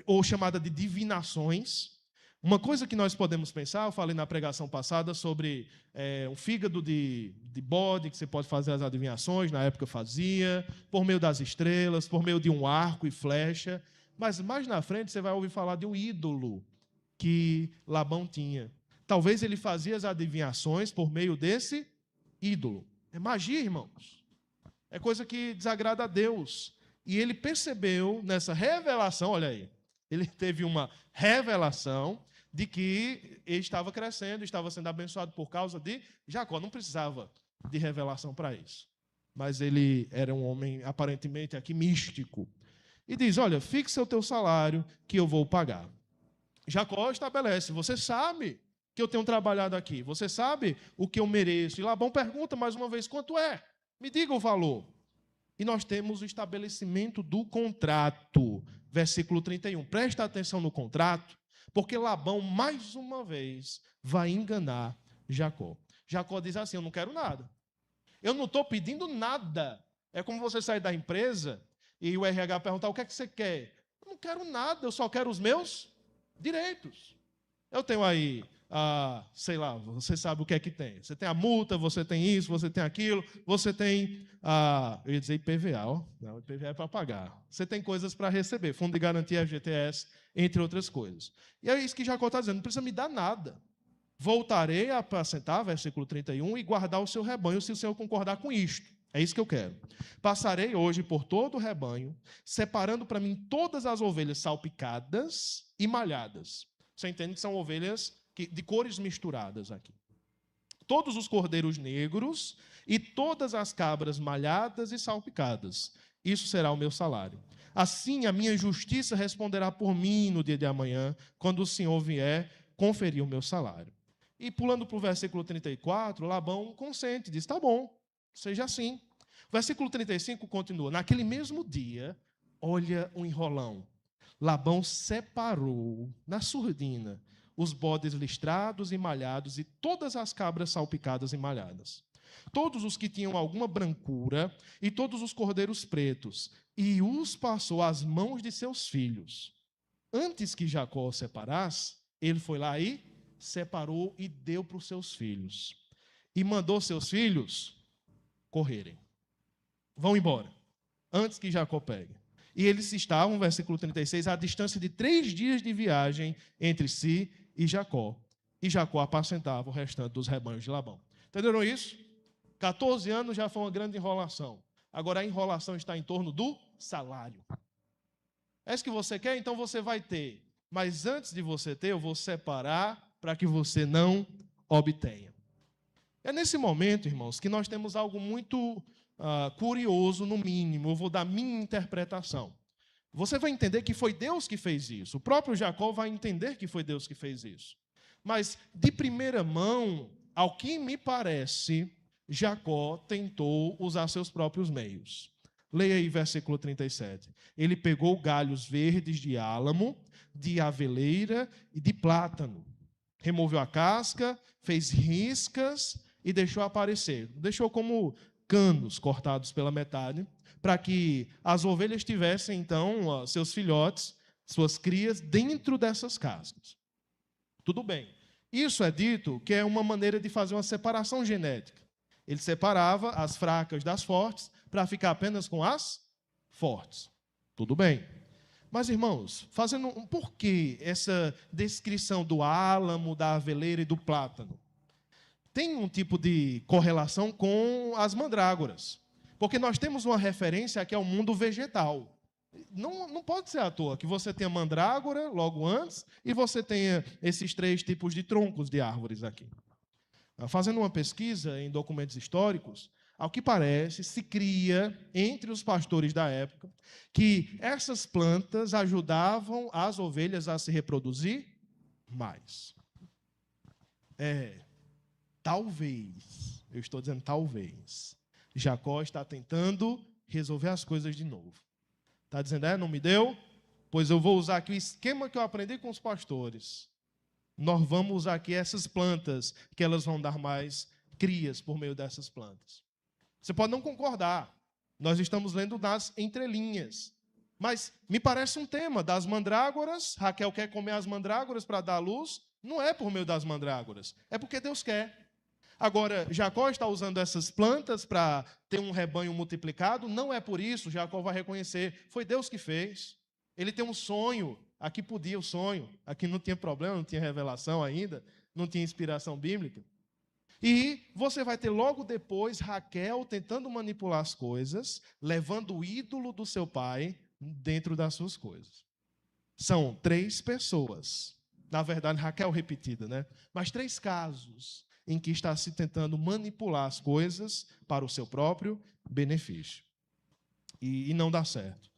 ou chamada de divinações. Uma coisa que nós podemos pensar, eu falei na pregação passada sobre um fígado de bode, que você pode fazer as adivinhações, na época fazia, por meio das estrelas, por meio de um arco e flecha. Mas mais na frente você vai ouvir falar de um ídolo que Labão tinha. Talvez ele fazia as adivinhações por meio desse ídolo. É magia, irmãos. É coisa que desagrada a Deus. E ele percebeu nessa revelação, olha aí, ele teve uma revelação de que ele estava crescendo, estava sendo abençoado por causa de Jacó. Não precisava de revelação para isso. Mas ele era um homem, aparentemente, aqui místico. E diz, olha, fixa o teu salário que eu vou pagar. Jacó estabelece, você sabe que eu tenho trabalhado aqui, você sabe o que eu mereço. E Labão pergunta mais uma vez, quanto é? Me diga o valor. E nós temos o estabelecimento do contrato, versículo 31. Presta atenção no contrato, porque Labão, mais uma vez, vai enganar Jacó. Jacó diz assim, eu não quero nada. Eu não estou pedindo nada. É como você sair da empresa e o RH perguntar, o que é que você quer? Eu não quero nada, eu só quero os meus direitos. Eu tenho aí, sei lá, você sabe o que é que tem. Você tem a multa, você tem isso, você tem aquilo, você tem, eu ia dizer IPVA, ó. Não, IPVA é para pagar. Você tem coisas para receber, Fundo de Garantia, FGTS, entre outras coisas. E é isso que Jacó está dizendo, não precisa me dar nada. Voltarei a apacentar, versículo 31, e guardar o seu rebanho, se o Senhor concordar com isto. É isso que eu quero. Passarei hoje por todo o rebanho, separando para mim todas as ovelhas salpicadas e malhadas. Você entende que são ovelhas de cores misturadas aqui. Todos os cordeiros negros e todas as cabras malhadas e salpicadas. Isso será o meu salário. Assim a minha justiça responderá por mim no dia de amanhã, quando o Senhor vier conferir o meu salário. E pulando para o versículo 34, Labão consente, diz, tá bom, seja assim. O versículo 35 continua, naquele mesmo dia, olha o enrolão. Labão separou na surdina os bodes listrados e malhados e todas as cabras salpicadas e malhadas. Todos os que tinham alguma brancura e todos os cordeiros pretos, e os passou às mãos de seus filhos. Antes que Jacó os separasse, ele foi lá e separou e deu para os seus filhos. E mandou seus filhos correrem. vão embora, antes que Jacó pegue. E eles estavam, versículo 36, à distância de 3 dias de viagem entre si e Jacó. E Jacó apacentava o restante dos rebanhos de Labão. Entenderam isso? 14 anos já foi uma grande enrolação. Agora a enrolação está em torno do salário. É isso que você quer? Então você vai ter. Mas antes de você ter, eu vou separar para que você não obtenha. É nesse momento, irmãos, que nós temos algo muito curioso, no mínimo. Eu vou dar minha interpretação. Você vai entender que foi Deus que fez isso. O próprio Jacó vai entender que foi Deus que fez isso. Mas, de primeira mão, ao que me parece, Jacó tentou usar seus próprios meios. Leia aí versículo 37. Ele pegou galhos verdes de álamo, de aveleira e de plátano. Removeu a casca, fez riscas e deixou aparecer. Deixou como canos cortados pela metade, para que as ovelhas tivessem, então, seus filhotes, suas crias, dentro dessas cascas. Tudo bem. Isso é dito que é uma maneira de fazer uma separação genética. Ele separava as fracas das fortes para ficar apenas com as fortes. Tudo bem. Mas, irmãos, por que essa descrição do álamo, da aveleira e do plátano? Tem um tipo de correlação com as mandrágoras. Porque nós temos uma referência aqui ao mundo vegetal. Não pode ser à toa que você tenha mandrágora logo antes e você tenha esses 3 tipos de troncos de árvores aqui. Fazendo uma pesquisa em documentos históricos, ao que parece, se cria entre os pastores da época que essas plantas ajudavam as ovelhas a se reproduzir mais. Talvez, eu estou dizendo talvez, Jacó está tentando resolver as coisas de novo. Está dizendo, não me deu? Pois eu vou usar aqui o esquema que eu aprendi com os pastores. Nós vamos usar aqui essas plantas, que elas vão dar mais crias por meio dessas plantas. Você pode não concordar. Nós estamos lendo nas entrelinhas. Mas me parece um tema das mandrágoras. Raquel quer comer as mandrágoras para dar luz. Não é por meio das mandrágoras. É porque Deus quer. Agora, Jacó está usando essas plantas para ter um rebanho multiplicado. Não é por isso, Jacó vai reconhecer. Foi Deus que fez. Ele tem um sonho. Aqui podia o sonho. Aqui não tinha problema, não tinha revelação ainda. Não tinha inspiração bíblica. E você vai ter logo depois Raquel tentando manipular as coisas, levando o ídolo do seu pai dentro das suas coisas. São 3 pessoas. Na verdade, Raquel repetida, né? Mas 3 casos em que está se tentando manipular as coisas para o seu próprio benefício. E não dá certo.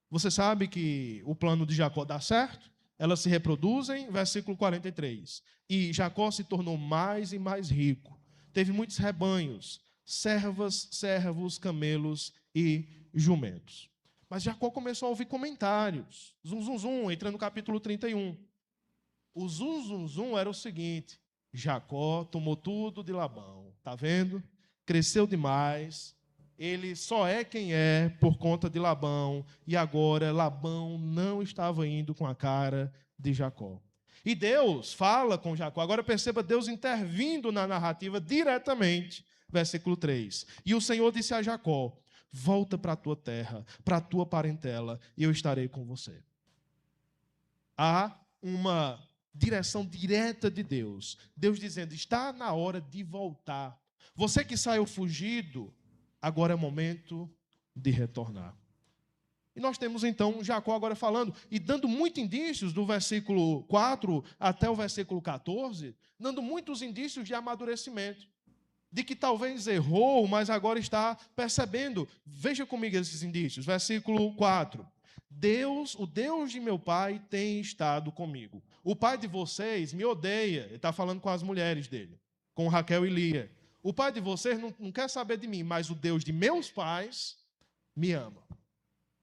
Você sabe que o plano de Jacó dá certo? Elas se reproduzem, versículo 43. E Jacó se tornou mais e mais rico. Teve muitos rebanhos, servas, servos, camelos e jumentos. Mas Jacó começou a ouvir comentários. Zum, zum, zum, entra no capítulo 31. O zum, zum, zum era o seguinte: Jacó tomou tudo de Labão, está vendo? Cresceu demais, ele só é quem é por conta de Labão, e agora Labão não estava indo com a cara de Jacó. E Deus fala com Jacó, agora perceba Deus intervindo na narrativa diretamente, versículo 3. E o Senhor disse a Jacó: volta para a tua terra, para a tua parentela, e eu estarei com você. Há uma direção direta de Deus. Deus dizendo, está na hora de voltar. Você que saiu fugido, agora é momento de retornar. E nós temos então Jacó agora falando, e dando muitos indícios, do versículo 4 até o versículo 14, dando muitos indícios de amadurecimento. De que talvez errou, mas agora está percebendo. Veja comigo esses indícios. Versículo 4. Deus, o Deus de meu pai, tem estado comigo. O pai de vocês me odeia. Ele está falando com as mulheres dele, com Raquel e Lia. O pai de vocês não quer saber de mim, mas o Deus de meus pais me ama.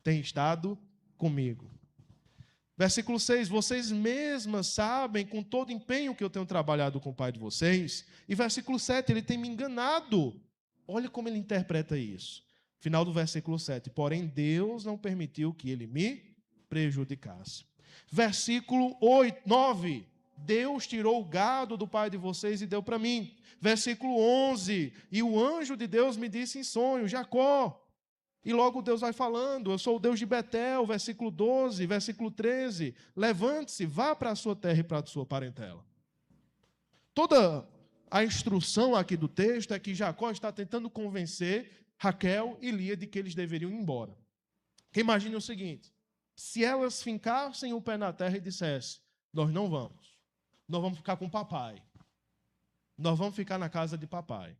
Tem estado comigo. Versículo 6, vocês mesmas sabem com todo empenho que eu tenho trabalhado com o pai de vocês. E versículo 7, ele tem me enganado. Olha como ele interpreta isso. Final do versículo 7, porém Deus não permitiu que ele me prejudicasse. Versículo 9, Deus tirou o gado do pai de vocês e deu para mim. Versículo 11, e o anjo de Deus me disse em sonho, Jacó. E logo Deus vai falando, eu sou o Deus de Betel, versículo 12, versículo 13. Levante-se, vá para a sua terra e para a sua parentela. Toda a instrução aqui do texto é que Jacó está tentando convencer Raquel e Lia de que eles deveriam ir embora. Porque imagine o seguinte, se elas fincassem o pé na terra e dissessem, nós vamos ficar com o papai, nós vamos ficar na casa de papai.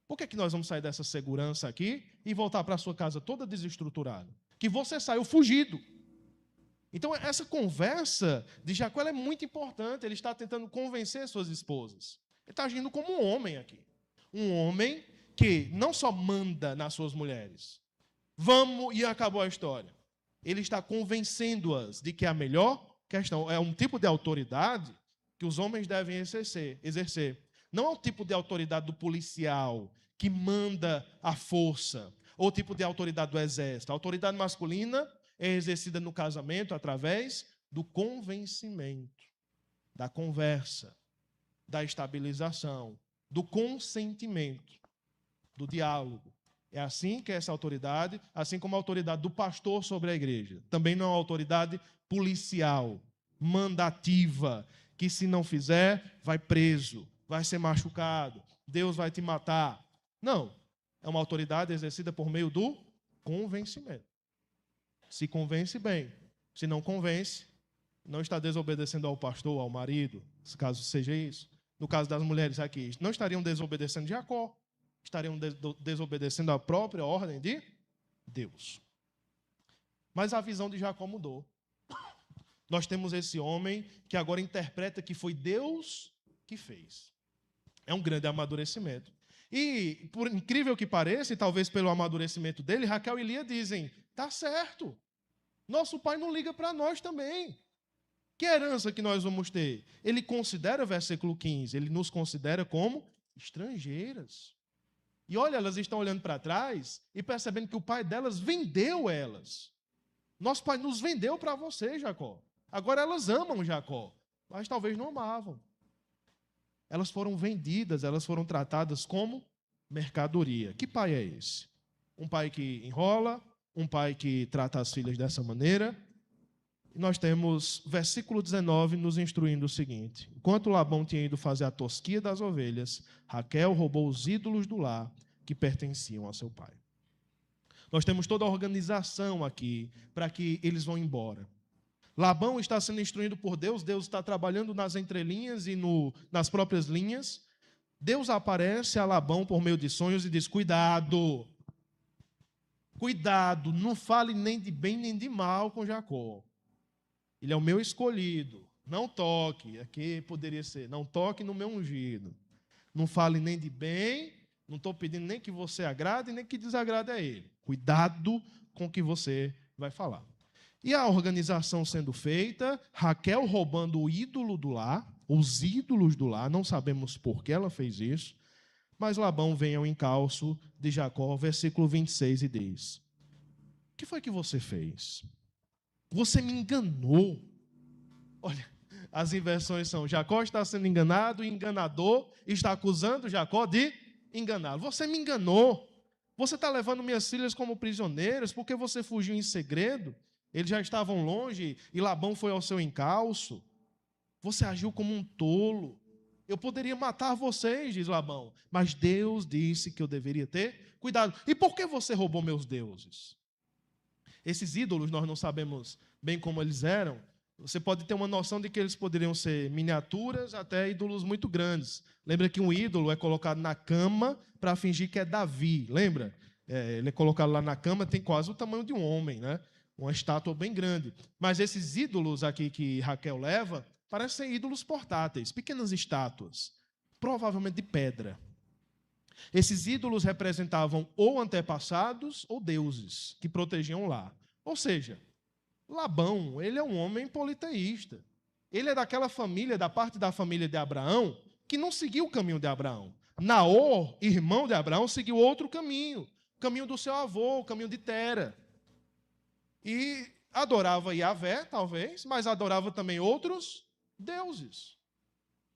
Por que nós vamos sair dessa segurança aqui e voltar para a sua casa toda desestruturada? Que você saiu fugido. Então, essa conversa de Jacó é muito importante. Ele está tentando convencer suas esposas. Ele está agindo como um homem aqui. Um homem que não só manda nas suas mulheres. Vamos e acabou a história. Ele está convencendo-as de que a melhor questão é um tipo de autoridade que os homens devem exercer. Não é o tipo de autoridade do policial que manda a força, ou o tipo de autoridade do exército. A autoridade masculina é exercida no casamento através do convencimento, da conversa, da estabilização, do consentimento, do diálogo. É assim que essa autoridade, assim como a autoridade do pastor sobre a igreja, também não é uma autoridade policial, mandativa, que se não fizer, vai preso, vai ser machucado, Deus vai te matar. Não, é uma autoridade exercida por meio do convencimento. Se convence bem, se não convence, não está desobedecendo ao pastor, ao marido, caso seja isso. No caso das mulheres aqui, não estariam desobedecendo Jacó, estariam desobedecendo a própria ordem de Deus. Mas a visão de Jacó mudou. Nós temos esse homem que agora interpreta que foi Deus que fez. É um grande amadurecimento. E, por incrível que pareça, e talvez pelo amadurecimento dele, Raquel e Lia dizem, tá certo, nosso pai não liga para nós também. Que herança que nós vamos ter? Ele considera, versículo 15, ele nos considera como estrangeiras. E olha, elas estão olhando para trás e percebendo que o pai delas vendeu elas. Nosso pai nos vendeu para você, Jacó. Agora elas amam Jacó, mas talvez não amavam. Elas foram vendidas, elas foram tratadas como mercadoria. Que pai é esse? Um pai que enrola, um pai que trata as filhas dessa maneira. E nós temos versículo 19 nos instruindo o seguinte: enquanto Labão tinha ido fazer a tosquia das ovelhas, Raquel roubou os ídolos do lar que pertenciam a seu pai. Nós temos toda a organização aqui para que eles vão embora. Labão está sendo instruído por Deus, Deus está trabalhando nas entrelinhas e nas próprias linhas. Deus aparece a Labão por meio de sonhos e diz, cuidado, não fale nem de bem nem de mal com Jacó. Ele é o meu escolhido, não toque, aqui poderia ser, não toque no meu ungido. Não fale nem de bem, não estou pedindo nem que você agrade, nem que desagrade a ele. Cuidado com o que você vai falar. E a organização sendo feita, Raquel roubando o ídolo do lar, os ídolos do lar, não sabemos por que ela fez isso, mas Labão vem ao encalço de Jacó, versículo 26, e diz, o que foi que você fez? Você me enganou. Olha, as inversões são, Jacó está sendo enganado, e enganador está acusando Jacó de enganá-lo. Você me enganou. Você está levando minhas filhas como prisioneiras porque você fugiu em segredo. Eles já estavam longe e Labão foi ao seu encalço. Você agiu como um tolo. Eu poderia matar vocês, diz Labão, mas Deus disse que eu deveria ter cuidado. E por que você roubou meus deuses? Esses ídolos, nós não sabemos bem como eles eram. Você pode ter uma noção de que eles poderiam ser miniaturas até ídolos muito grandes. Lembra que um ídolo é colocado na cama para fingir que é Davi, lembra? Ele é colocado lá na cama, tem quase o tamanho de um homem, né? Uma estátua bem grande. Mas esses ídolos aqui que Raquel leva, parecem ídolos portáteis, pequenas estátuas, provavelmente de pedra. Esses ídolos representavam ou antepassados ou deuses que protegiam lá. Ou seja, Labão, ele é um homem politeísta. Ele é daquela família, da parte da família de Abraão, que não seguiu o caminho de Abraão. Naor, irmão de Abraão, seguiu outro caminho, o caminho do seu avô, o caminho de Tera. E adorava Yahvé, talvez, mas adorava também outros deuses.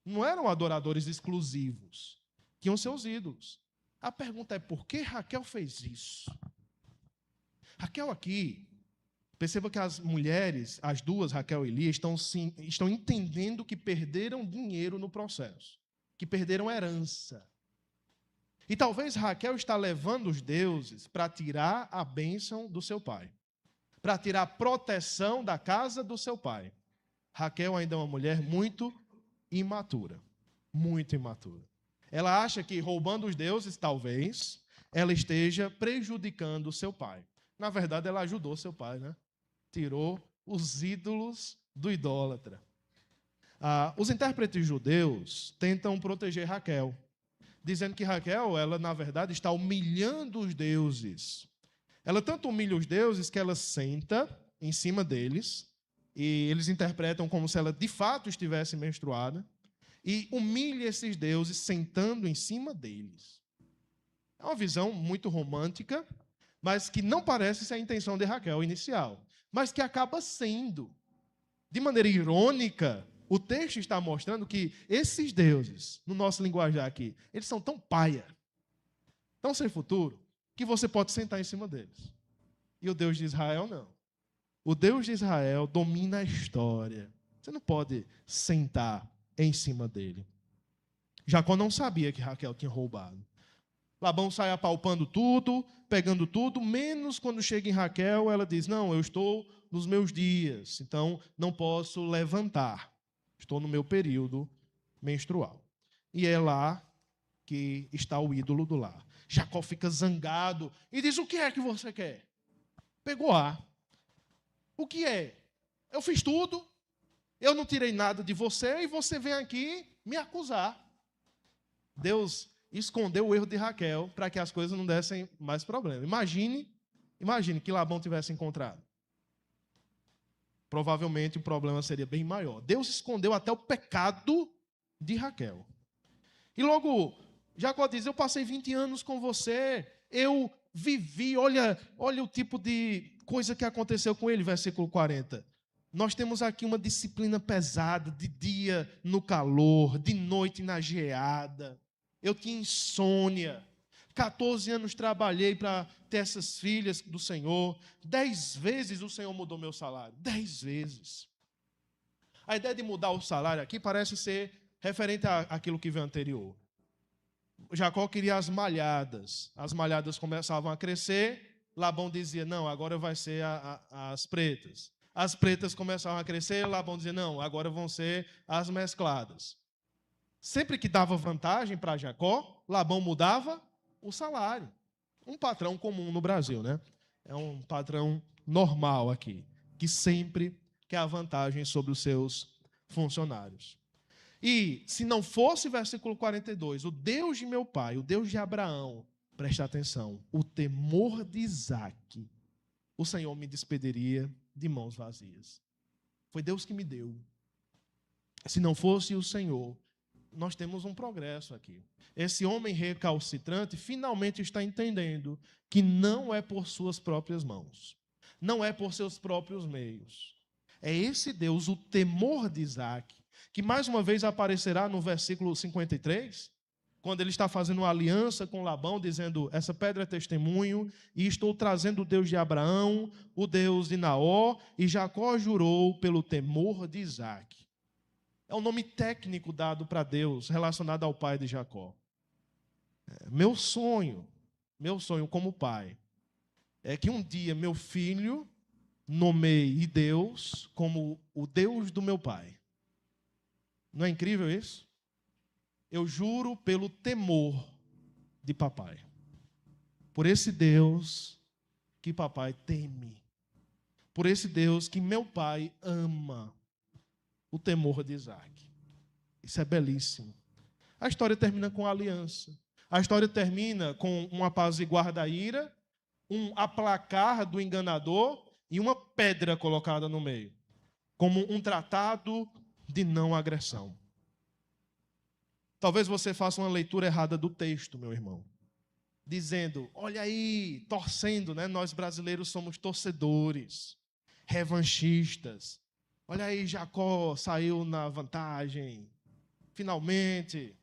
Não eram adoradores exclusivos. Tinham seus ídolos. A pergunta é, por que Raquel fez isso? Raquel aqui, perceba que as mulheres, as duas, Raquel e Lia, estão entendendo que perderam dinheiro no processo, que perderam herança. E talvez Raquel está levando os deuses para tirar a bênção do seu pai, para tirar a proteção da casa do seu pai. Raquel ainda é uma mulher muito imatura, muito imatura. Ela acha que roubando os deuses, talvez, ela esteja prejudicando o seu pai. Na verdade, ela ajudou seu pai, né? Tirou os ídolos do idólatra. Os intérpretes judeus tentam proteger Raquel, dizendo que Raquel, ela, na verdade, está humilhando os deuses. Ela tanto humilha os deuses que ela senta em cima deles, e eles interpretam como se ela, de fato, estivesse menstruada, e humilha esses deuses sentando em cima deles. É uma visão muito romântica, mas que não parece ser a intenção de Raquel inicial, mas que acaba sendo. De maneira irônica, o texto está mostrando que esses deuses, no nosso linguajar aqui, eles são tão paia, tão sem futuro, que você pode sentar em cima deles. E o Deus de Israel, não. O Deus de Israel domina a história. Você não pode sentar em cima dele. Jacó não sabia que Raquel tinha roubado. Labão sai apalpando tudo, pegando tudo, menos quando chega em Raquel, ela diz, não, eu estou nos meus dias, então não posso levantar. Estou no meu período menstrual. E é lá que está o ídolo do lar. Jacó fica zangado e diz, o que é que você quer? Pegou ar. O que é? Eu fiz tudo, eu não tirei nada de você e você vem aqui me acusar. Deus escondeu o erro de Raquel para que as coisas não dessem mais problema. Imagine que Labão tivesse encontrado. Provavelmente o problema seria bem maior. Deus escondeu até o pecado de Raquel. E logo, Jacó diz, eu passei 20 anos com você, eu vivi, olha o tipo de coisa que aconteceu com ele, versículo 40. Nós temos aqui uma disciplina pesada, de dia no calor, de noite na geada. Eu tinha insônia. 14 anos trabalhei para ter essas filhas do Senhor. 10 vezes o Senhor mudou meu salário. 10 vezes. A ideia de mudar o salário aqui parece ser referente àquilo que veio anterior. Jacó queria as malhadas. As malhadas começavam a crescer. Labão dizia, não, agora vai ser as pretas. As pretas começavam a crescer. Labão dizia, não, agora vão ser as mescladas. Sempre que dava vantagem para Jacó, Labão mudava o salário. Um patrão comum no Brasil, né? É um patrão normal aqui, que sempre quer a vantagem sobre os seus funcionários. E se não fosse, versículo 42, o Deus de meu pai, o Deus de Abraão, presta atenção, o temor de Isaque, o Senhor me despediria de mãos vazias. Foi Deus que me deu. Se não fosse o Senhor, nós temos um progresso aqui. Esse homem recalcitrante finalmente está entendendo que não é por suas próprias mãos, não é por seus próprios meios. É esse Deus, o temor de Isaque, que mais uma vez aparecerá no versículo 53, quando ele está fazendo uma aliança com Labão, dizendo, essa pedra é testemunho, e estou trazendo o Deus de Abraão, o Deus de Naó, e Jacó jurou pelo temor de Isaque. É um nome técnico dado para Deus, relacionado ao pai de Jacó. Meu sonho como pai, é que um dia meu filho nomeie Deus como o Deus do meu pai. Não é incrível isso? Eu juro pelo temor de papai. Por esse Deus que papai teme. Por esse Deus que meu pai ama. O temor de Isaque. Isso é belíssimo. A história termina com a aliança. A história termina com um apaziguar da ira, um aplacar do enganador e uma pedra colocada no meio, como um tratado de não agressão. Talvez você faça uma leitura errada do texto, meu irmão, dizendo, olha aí, torcendo, né? Nós brasileiros somos torcedores, revanchistas. Olha aí, Jacó saiu na vantagem. Finalmente,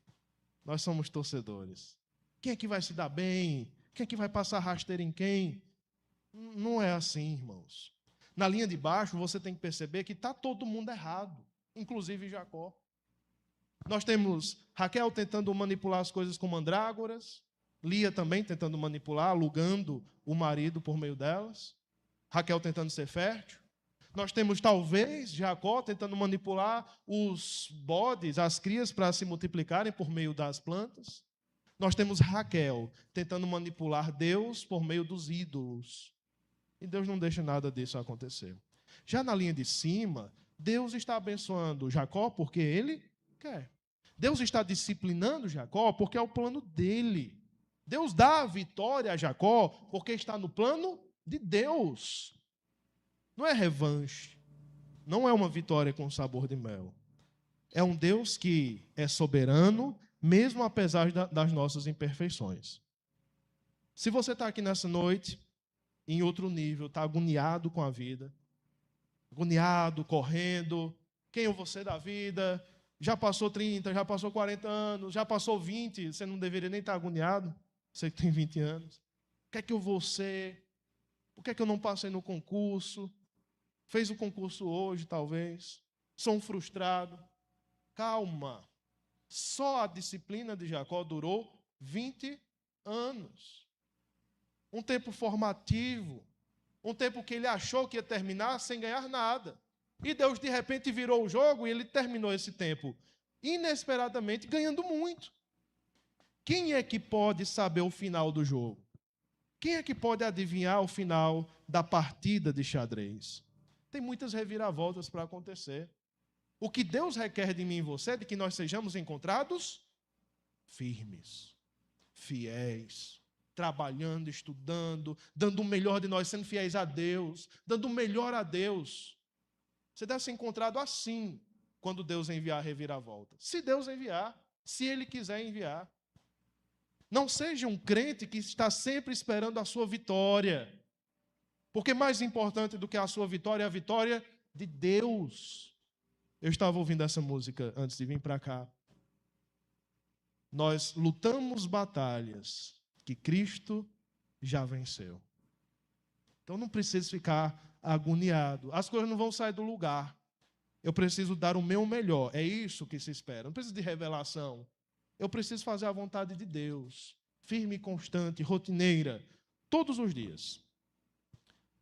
nós somos torcedores. Quem é que vai se dar bem? Quem é que vai passar rasteira em quem? Não é assim, irmãos. Na linha de baixo, você tem que perceber que está todo mundo errado, inclusive Jacó. Nós temos Raquel tentando manipular as coisas com mandrágoras, Lia também tentando manipular, alugando o marido por meio delas, Raquel tentando ser fértil. Nós temos, talvez, Jacó tentando manipular os bodes, as crias, para se multiplicarem por meio das plantas. Nós temos Raquel tentando manipular Deus por meio dos ídolos. E Deus não deixa nada disso acontecer. Já na linha de cima, Deus está abençoando Jacó porque ele quer. Deus está disciplinando Jacó porque é o plano dele. Deus dá a vitória a Jacó porque está no plano de Deus. Não é revanche. Não é uma vitória com sabor de mel. É um Deus que é soberano, mesmo apesar das nossas imperfeições. Se você está aqui nessa noite, em outro nível, está agoniado com a vida, agoniado, correndo, quem é você da vida? Já passou 30, já passou 40 anos, já passou 20, você não deveria nem estar agoniado, você que tem 20 anos. O que é que eu vou ser? Por que é que eu não passei no concurso? Fez o concurso hoje, talvez. Sou um frustrado. Calma. Só a disciplina de Jacó durou 20 anos. Um tempo formativo. Um tempo que ele achou que ia terminar sem ganhar nada. E Deus, de repente, virou o jogo e ele terminou esse tempo inesperadamente ganhando muito. Quem é que pode saber o final do jogo? Quem é que pode adivinhar o final da partida de xadrez? Tem muitas reviravoltas para acontecer. O que Deus requer de mim e você é de que nós sejamos encontrados firmes, fiéis, trabalhando, estudando, dando o melhor de nós, sendo fiéis a Deus, dando o melhor a Deus. Você deve ser encontrado assim, quando Deus enviar a reviravolta. Se Deus enviar, se Ele quiser enviar. Não seja um crente que está sempre esperando a sua vitória. Porque mais importante do que a sua vitória é a vitória de Deus. Eu estava ouvindo essa música antes de vir para cá. Nós lutamos batalhas que Cristo já venceu. Então não preciso ficar agoniado. As coisas não vão sair do lugar. Eu preciso dar o meu melhor. É isso que se espera. Não preciso de revelação. Eu preciso fazer a vontade de Deus. Firme e constante, rotineira, todos os dias.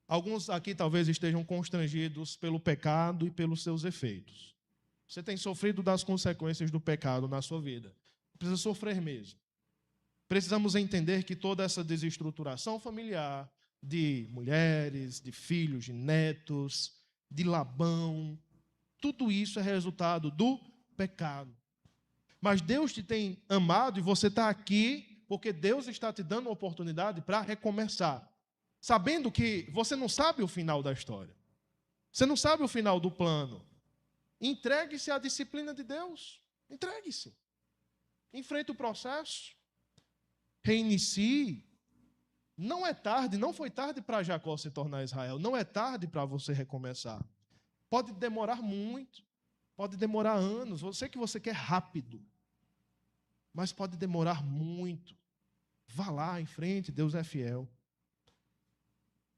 Alguns aqui talvez estejam constrangidos pelo pecado e pelos seus efeitos. Você tem sofrido das consequências do pecado na sua vida. Precisa sofrer mesmo. Precisamos entender que toda essa desestruturação familiar de mulheres, de filhos, de netos, de Labão, tudo isso é resultado do pecado. Mas Deus te tem amado e você está aqui porque Deus está te dando uma oportunidade para recomeçar. Sabendo que você não sabe o final da história. Você não sabe o final do plano. Entregue-se à disciplina de Deus. Entregue-se. Enfrente o processo. Reinicie. Não é tarde, não foi tarde para Jacó se tornar Israel. Não é tarde para você recomeçar. Pode demorar muito. Pode demorar anos. Eu sei que você quer rápido. Mas pode demorar muito. Vá lá em frente, Deus é fiel.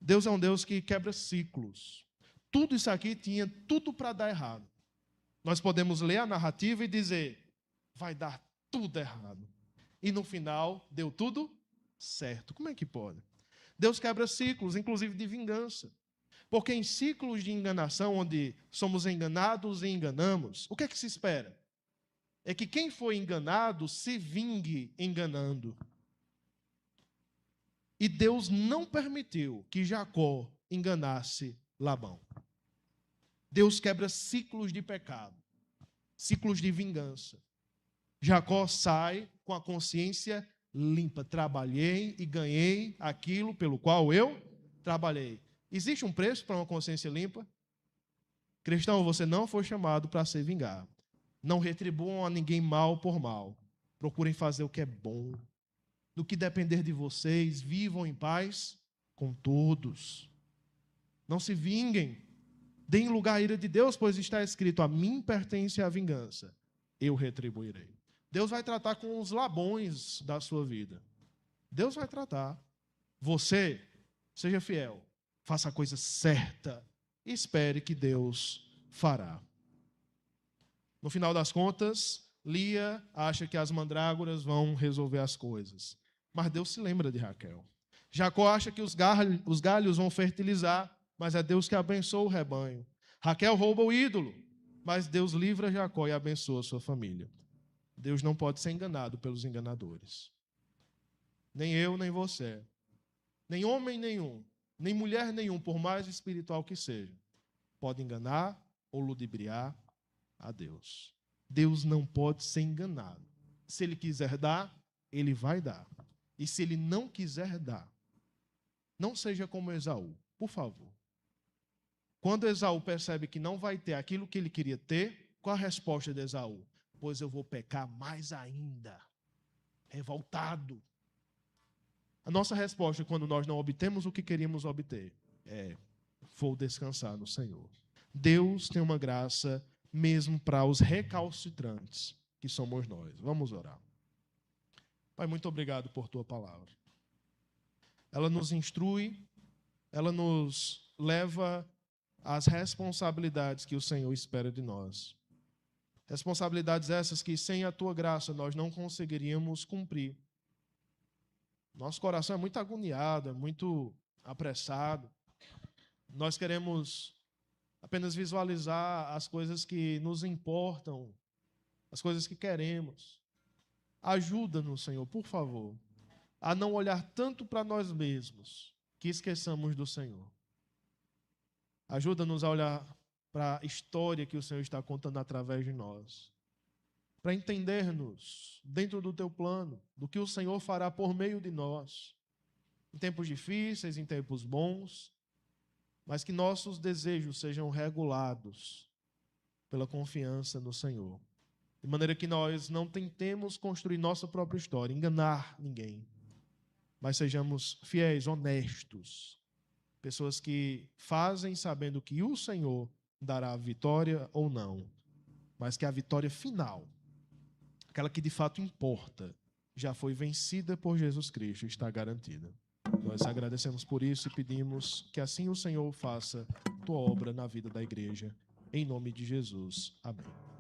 Deus é um Deus que quebra ciclos. Tudo isso aqui tinha tudo para dar errado. Nós podemos ler a narrativa e dizer, vai dar tudo errado. E no final, deu tudo certo. Como é que pode? Deus quebra ciclos, inclusive de vingança. Porque em ciclos de enganação, onde somos enganados e enganamos, o que é que se espera? É que quem foi enganado se vingue enganando. E Deus não permitiu que Jacó enganasse Labão. Deus quebra ciclos de pecado, ciclos de vingança. Jacó sai com a consciência limpa. Trabalhei e ganhei aquilo pelo qual eu trabalhei. Existe um preço para uma consciência limpa? Cristão, você não foi chamado para se vingar. Não retribuam a ninguém mal por mal. Procurem fazer o que é bom. Do que depender de vocês, vivam em paz com todos. Não se vinguem. Deem lugar à ira de Deus, pois está escrito, a mim pertence a vingança. Eu retribuirei. Deus vai tratar com os Labões da sua vida. Deus vai tratar. Você Seja fiel, faça a coisa certa e espere que Deus fará. No final das contas, Lia acha que as mandrágoras vão resolver as coisas, mas Deus se lembra de Raquel. Jacó acha que os galhos vão fertilizar, mas é Deus que abençoa o rebanho. Raquel rouba o ídolo, mas Deus livra Jacó e abençoa a sua família. Deus não pode ser enganado pelos enganadores. Nem eu, nem você. Nem homem nenhum, nem mulher nenhum, por mais espiritual que seja, pode enganar ou ludibriar a Deus. Deus não pode ser enganado. Se Ele quiser dar, Ele vai dar. E se Ele não quiser dar, não seja como Esaú, por favor. Quando Esaú percebe que não vai ter aquilo que ele queria ter, qual a resposta de Esaú? Pois eu vou pecar mais ainda. Revoltado. A nossa resposta quando nós não obtemos o que queríamos obter é: vou descansar no Senhor. Deus tem uma graça mesmo para os recalcitrantes, que somos nós. Vamos orar. Pai, muito obrigado por tua palavra. Ela nos instrui, ela nos leva às responsabilidades que o Senhor espera de nós. Responsabilidades essas que sem a tua graça nós não conseguiríamos cumprir. Nosso coração é muito agoniado, é muito apressado. Nós queremos apenas visualizar as coisas que nos importam, as coisas que queremos. Ajuda-nos, Senhor, por favor, a não olhar tanto para nós mesmos, que esqueçamos do Senhor. Ajuda-nos a olhar para a história que o Senhor está contando através de nós, para entendermos dentro do teu plano, do que o Senhor fará por meio de nós, em tempos difíceis, em tempos bons, mas que nossos desejos sejam regulados pela confiança no Senhor, de maneira que nós não tentemos construir nossa própria história, enganar ninguém, mas sejamos fiéis, honestos, pessoas que fazem sabendo que o Senhor dará a vitória ou não, mas que a vitória final, aquela que de fato importa, já foi vencida por Jesus Cristo e está garantida. Nós agradecemos por isso e pedimos que assim o Senhor faça tua obra na vida da igreja. Em nome de Jesus. Amém.